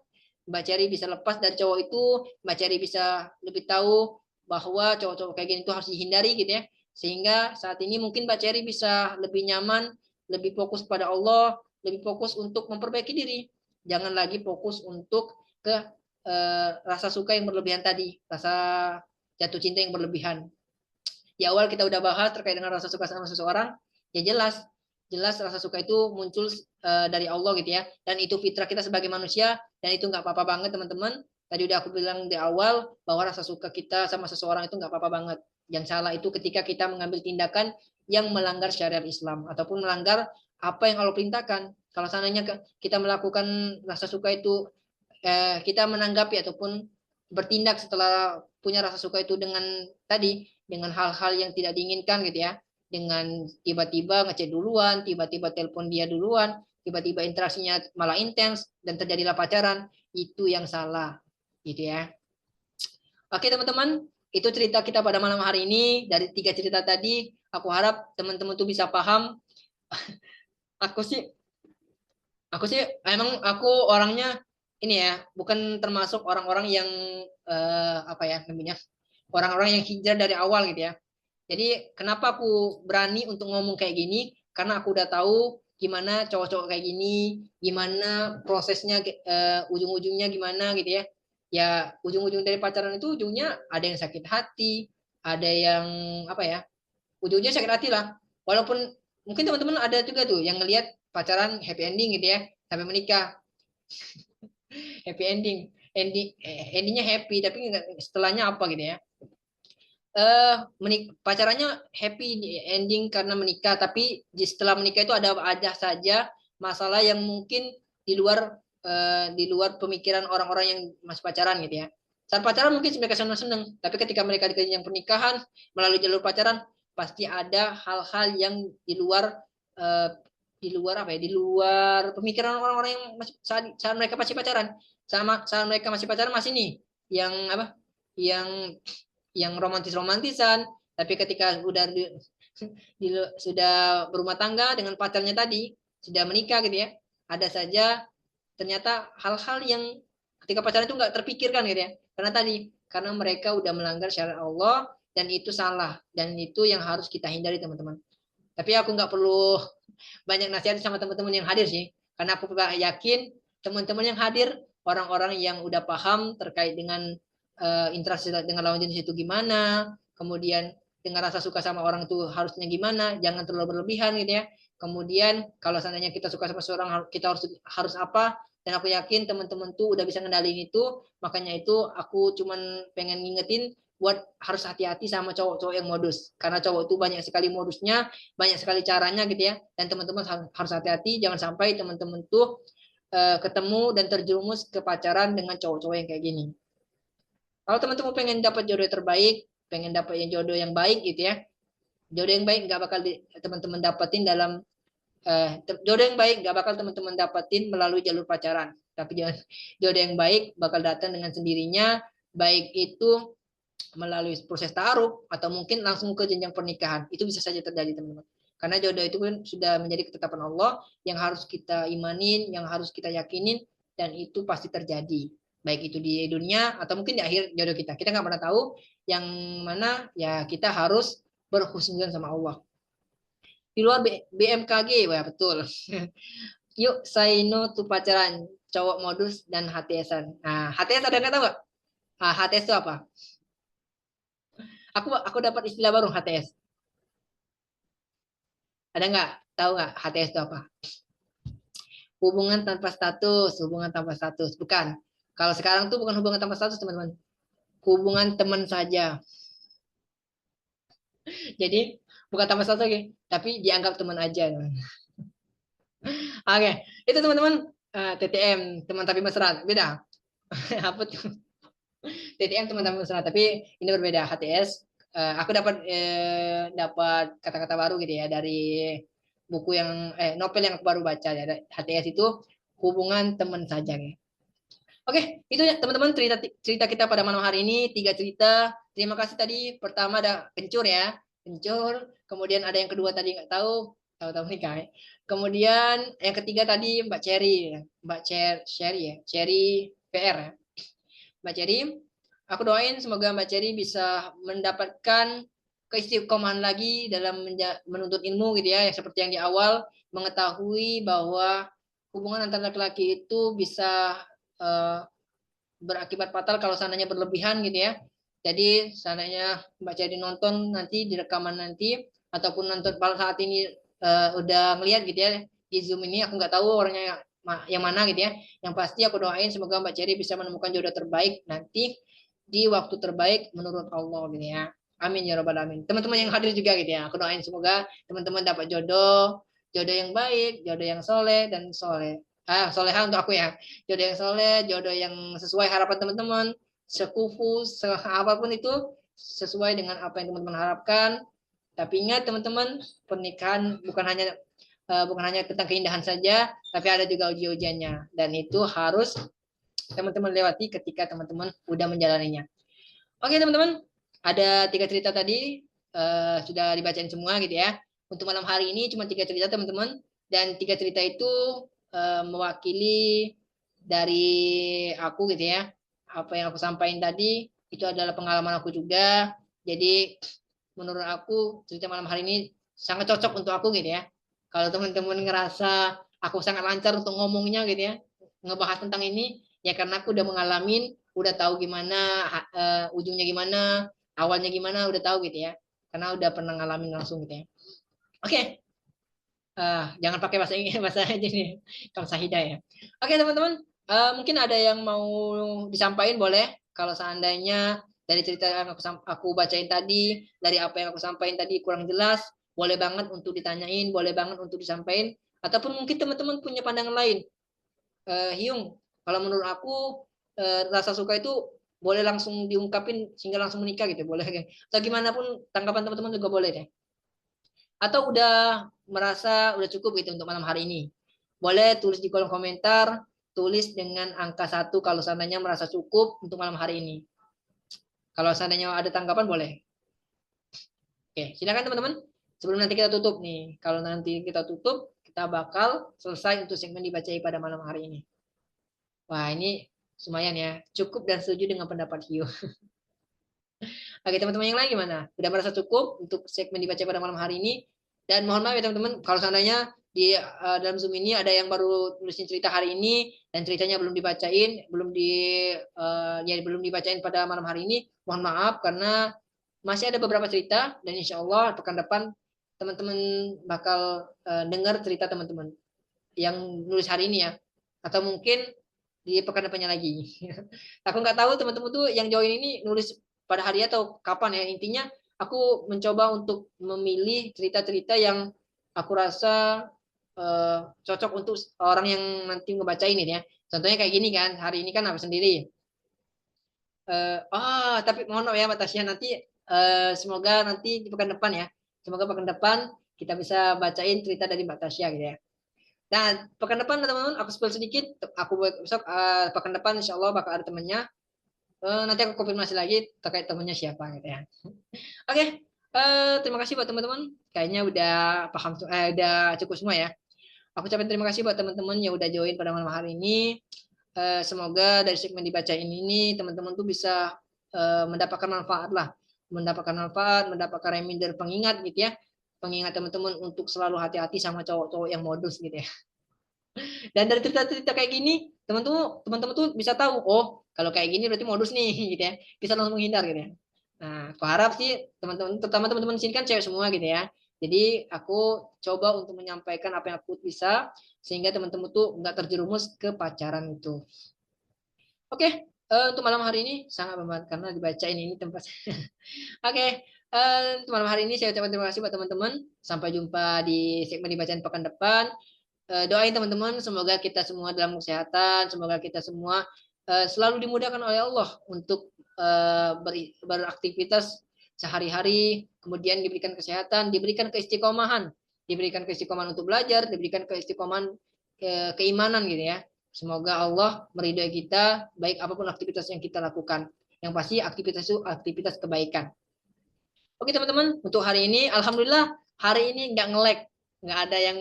Mbak Cherry bisa lepas dari cowok itu, Mbak Cherry bisa lebih tahu bahwa cowok-cowok kayak gini itu harus dihindari gitu ya. Sehingga saat ini mungkin Mbak Cherry bisa lebih nyaman, lebih fokus pada Allah, lebih fokus untuk memperbaiki diri. Jangan lagi fokus untuk ke rasa suka yang berlebihan tadi, rasa jatuh cinta yang berlebihan. Di awal kita udah bahas terkait dengan rasa suka sama seseorang, ya jelas jelas rasa suka itu muncul dari Allah gitu ya, dan itu fitrah kita sebagai manusia, dan itu nggak apa-apa banget teman-teman. Tadi udah aku bilang di awal bahwa rasa suka kita sama seseorang itu nggak apa-apa banget. Yang salah itu ketika kita mengambil tindakan yang melanggar syariat Islam ataupun melanggar apa yang Allah perintahkan. Kalau seandainya kita melakukan rasa suka itu, kita menanggapi ataupun bertindak setelah punya rasa suka itu dengan tadi, dengan hal-hal yang tidak diinginkan gitu ya, dengan tiba-tiba ngechat duluan, tiba-tiba telepon dia duluan, tiba-tiba interaksinya malah intens dan terjadilah pacaran, itu yang salah gitu ya. Oke teman-teman, itu cerita kita pada malam hari ini. Dari 3 cerita tadi, aku harap teman-teman tuh bisa paham. Aku sih, emang aku orangnya ini ya, bukan termasuk orang-orang yang apa ya namanya, orang-orang yang hijrah dari awal gitu ya. Jadi kenapa aku berani untuk ngomong kayak gini? Karena aku udah tahu gimana cowok-cowok kayak gini, gimana prosesnya, ujung-ujungnya gimana gitu ya. Ya ujung-ujung dari pacaran itu ujungnya ada yang sakit hati, ada yang apa ya, ujungnya sakit hati lah. Walaupun mungkin teman-teman ada juga tuh yang ngelihat pacaran happy ending gitu ya, sampai menikah happy ending, endingnya happy tapi setelahnya apa gitu ya. Pacarannya happy ending karena menikah, tapi setelah menikah itu ada saja masalah yang mungkin di luar di luar pemikiran orang-orang yang masih pacaran gitu ya. Saat pacaran mungkin mereka senang-senang, tapi ketika mereka di jenjang pernikahan melalui jalur pacaran pasti ada hal-hal yang eh, di luar apa ya, di luar pemikiran orang-orang yang masih saat mereka masih pacaran. Sama saat mereka masih pacaran masih nih yang apa, yang romantis-romantisan, tapi ketika sudah berumah tangga dengan pacarnya tadi, sudah menikah gitu ya, ada saja ternyata hal-hal yang ketika pacaran itu nggak terpikirkan gitu ya, karena mereka udah melanggar syariat Allah, dan itu salah, dan itu yang harus kita hindari teman-teman. Tapi aku nggak perlu banyak nasihat sama teman-teman yang hadir sih, karena aku yakin teman-teman yang hadir orang-orang yang udah paham terkait dengan interaksi dengan lawan jenis itu gimana, kemudian dengan rasa suka sama orang itu harusnya gimana, jangan terlalu berlebihan gitu ya. Kemudian kalau seandainya kita suka sama seorang, kita harus apa, dan aku yakin teman-teman tuh udah bisa ngendalin itu. Makanya itu aku cuman pengen ngingetin buat harus hati-hati sama cowok-cowok yang modus, karena cowok itu banyak sekali modusnya, banyak sekali caranya gitu ya, dan teman-teman harus hati-hati jangan sampai teman-teman tuh ketemu dan terjerumus ke pacaran dengan cowok-cowok yang kayak gini. Kalau teman-teman pengen dapat jodoh terbaik, pengen dapat yang jodoh yang baik gitu ya, jodoh yang baik nggak bakal teman-teman dapetin dalam jodoh yang baik nggak bakal teman-teman dapetin melalui jalur pacaran, tapi jodoh yang baik bakal datang dengan sendirinya, baik itu melalui proses taruh atau mungkin langsung ke jenjang pernikahan. Itu bisa saja terjadi teman-teman, karena jodoh itu kan sudah menjadi ketetapan Allah yang harus kita imanin, yang harus kita yakinin, dan itu pasti terjadi, baik itu di dunia atau mungkin di akhir jodoh kita nggak pernah tahu yang mana. Ya kita harus berhusnuzon sama Allah. Di luar BMKG, wah betul. Yuk say no to pacaran, cowok modus dan HTS-an. Nah, HTS ada nggak tahu nggak? HTS itu apa? Aku dapat istilah baru HTS. Ada nggak? Tahu nggak HTS itu apa? Hubungan tanpa status, hubungan tanpa status. Bukan. Kalau sekarang tuh bukan hubungan tanpa status, teman-teman. Hubungan teman saja. Jadi bukan tanpa status lagi, tapi dianggap teman aja. Oke, itu teman-teman, TTM, teman tapi mesra. Beda. Apa tuh? TTM teman tapi mesra, tapi ini berbeda. HTS, aku dapat kata-kata baru gitu ya dari buku yang novel yang aku baru baca ya. HTS itu hubungan teman saja ya. Oke, itu ya teman-teman cerita cerita kita pada malam hari ini, 3 cerita. Terima kasih tadi. Pertama ada Kencur ya, Kencur. Kemudian ada yang kedua tadi nggak tahu, tahu-tahu nikah. Ya. Kemudian yang ketiga tadi Mbak Cherry, Cherry ya, Cherry PR ya. Mbak Cherry, aku doain semoga Mbak Cherry bisa mendapatkan keistiqomahan lagi dalam menuntut ilmu gitu ya, yang seperti yang di awal, mengetahui bahwa hubungan antara laki-laki itu bisa uh, berakibat fatal kalau seandainya berlebihan gitu ya. Jadi seandainya Mbak Cherry nonton nanti di rekaman nanti, ataupun nonton pada saat ini udah ngeliat gitu ya di Zoom ini. Aku nggak tahu orangnya yang mana gitu ya. Yang pasti aku doain semoga Mbak Cherry bisa menemukan jodoh terbaik nanti di waktu terbaik menurut Allah gitu ya. Amin ya robbal alamin. Teman-teman yang hadir juga gitu ya. Aku doain semoga teman-teman dapat jodoh, jodoh yang baik, jodoh yang soleh dan soleh. Soleha untuk aku ya. Jodoh yang soleh, jodoh yang sesuai harapan teman-teman, sekufu, apapun itu sesuai dengan apa yang teman-teman harapkan. Tapi ingat teman-teman, pernikahan bukan hanya tentang keindahan saja, tapi ada juga uji-ujiannya. Dan itu harus teman-teman lewati ketika teman-teman udah menjalaninya. Oke teman-teman, ada 3 cerita tadi sudah dibacain semua gitu ya. Untuk malam hari ini cuma 3 cerita teman-teman, dan 3 cerita itu mewakili dari aku gitu ya. Apa yang aku sampaikan tadi itu adalah pengalaman aku juga. Jadi menurut aku cerita malam hari ini sangat cocok untuk aku gitu ya. Kalau teman-teman ngerasa aku sangat lancar untuk ngomongnya gitu ya, ngebahas tentang ini, ya karena aku udah mengalamin, udah tahu gimana ujungnya gimana, awalnya gimana, udah tahu gitu ya. Karena udah pernah ngalamin langsung gitu ya. Oke, jangan pakai bahasa Inggris, bahasa aja nih, kalau Sahida ya. Oke teman-teman, mungkin ada yang mau disampaikan boleh. Kalau seandainya dari cerita yang aku bacain tadi, dari apa yang aku sampaikan tadi kurang jelas, boleh banget untuk ditanyain, boleh banget untuk disampaikan. Ataupun mungkin teman-teman punya pandangan lain. Hyung, kalau menurut aku rasa suka itu boleh langsung diungkapin sehingga langsung menikah gitu, boleh. Atau gimana pun tanggapan teman-teman juga boleh deh. Atau udah merasa udah cukup gitu untuk malam hari ini. Boleh tulis di kolom komentar, tulis dengan angka 1 kalau seandainya merasa cukup untuk malam hari ini. Kalau seandainya ada tanggapan boleh. Oke, silakan teman-teman. Sebelum nanti kita tutup nih. Kalau nanti kita tutup, kita bakal selesai untuk segmen dibacai pada malam hari ini. Wah, ini lumayan ya. Cukup dan setuju dengan pendapat Hio. Oke, teman-teman yang lain gimana? Udah merasa cukup untuk segmen dibaca pada malam hari ini? Dan mohon maaf ya teman-teman, kalau seandainya di dalam Zoom ini ada yang baru nulisin cerita hari ini dan ceritanya belum dibacain, belum dibacain pada malam hari ini, mohon maaf karena masih ada beberapa cerita dan insya Allah pekan depan teman-teman bakal dengar cerita teman-teman yang nulis hari ini ya, atau mungkin di pekan depannya lagi. Aku nggak tahu teman-teman tuh yang join ini nulis pada hari atau kapan ya. Intinya aku mencoba untuk memilih cerita-cerita yang aku rasa cocok untuk orang yang nanti ngebacain ini ya. Contohnya kayak gini kan, hari ini kan apa sendiri. Tapi mohon maaf ya Mbak Tasya, nanti semoga nanti di pekan depan ya. Semoga pekan depan kita bisa bacain cerita dari Mbak Tasya gitu ya. Nah, pekan depan teman-teman aku spill sedikit. Aku besok pekan depan insya Allah bakal ada temennya. Nanti aku konfirmasi lagi terkait temennya siapa gitu ya. Oke, terima kasih buat teman-teman. Kayaknya udah paham, udah cukup semua ya. Aku ucapin terima kasih buat teman-teman yang udah join pada malam hari ini. Semoga dari segmen dibacain ini teman-teman tuh bisa mendapatkan manfaat lah, mendapatkan reminder pengingat gitu ya, pengingat teman-teman untuk selalu hati-hati sama cowok-cowok yang modus gitu ya. Dan dari cerita-cerita kayak gini, teman-teman tuh bisa tahu, oh kalau kayak gini berarti modus nih, gitu ya. Bisa langsung menghindar gitu ya. Nah, aku harap sih teman-teman, terutama teman-teman sini kan cewek semua gitu ya. Jadi aku coba untuk menyampaikan apa yang aku bisa, sehingga teman-teman tuh nggak terjerumus ke pacaran itu. Oke, untuk malam hari ini sangat membantu karena dibacain ini tempat. Oke, untuk malam hari ini saya ucapkan terima kasih buat teman-teman. Sampai jumpa di segmen dibacaan pekan depan. Doain teman-teman semoga kita semua dalam kesehatan, semoga kita semua selalu dimudahkan oleh Allah untuk beraktivitas sehari-hari, kemudian diberikan kesehatan, diberikan keistiqomahan untuk belajar, diberikan keistiqomahan keimanan gitu ya. Semoga Allah meridhoi kita baik apapun aktivitas yang kita lakukan. Yang pasti aktivitas itu aktivitas kebaikan. Oke teman-teman, untuk hari ini alhamdulillah hari ini nggak nge-lag, nggak ada yang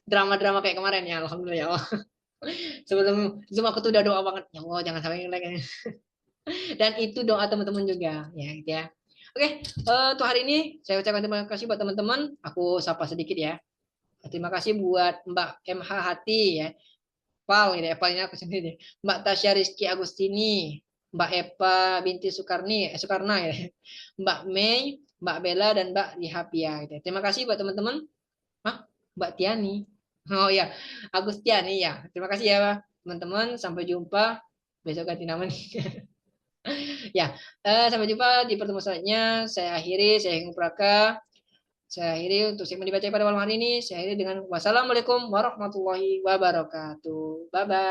drama-drama kayak kemarin ya, alhamdulillah ya Allah. Sebelum aku tuh udah doa banget, ya Allah jangan sampai nge-lag. Dan itu doa teman-teman juga ya gitu ya. Oke, untuk hari ini saya ucapkan terima kasih buat teman-teman. Aku sapa sedikit ya. Terima kasih buat Mbak MH Hati ya. Pal gitu ya, Pal ini aku sendiri. Mbak Tasya Rizky Agustini, Mbak Eva binti Soekarna ya. Mbak Mei, Mbak Bella dan Mbak Dihapia gitu. Terima kasih buat teman-teman. Hah? Mbak Tiani. Oh ya, Agustiani ya. Terima kasih ya teman-teman. Sampai jumpa. Besok ganti nama nih. Ya, sampai jumpa di pertemuan selanjutnya. Saya akhiri, saya Henggu Praka. Saya akhiri untuk segmen dibaca pada malam hari ini. Saya akhiri dengan wassalamualaikum warahmatullahi wabarakatuh. Bye bye.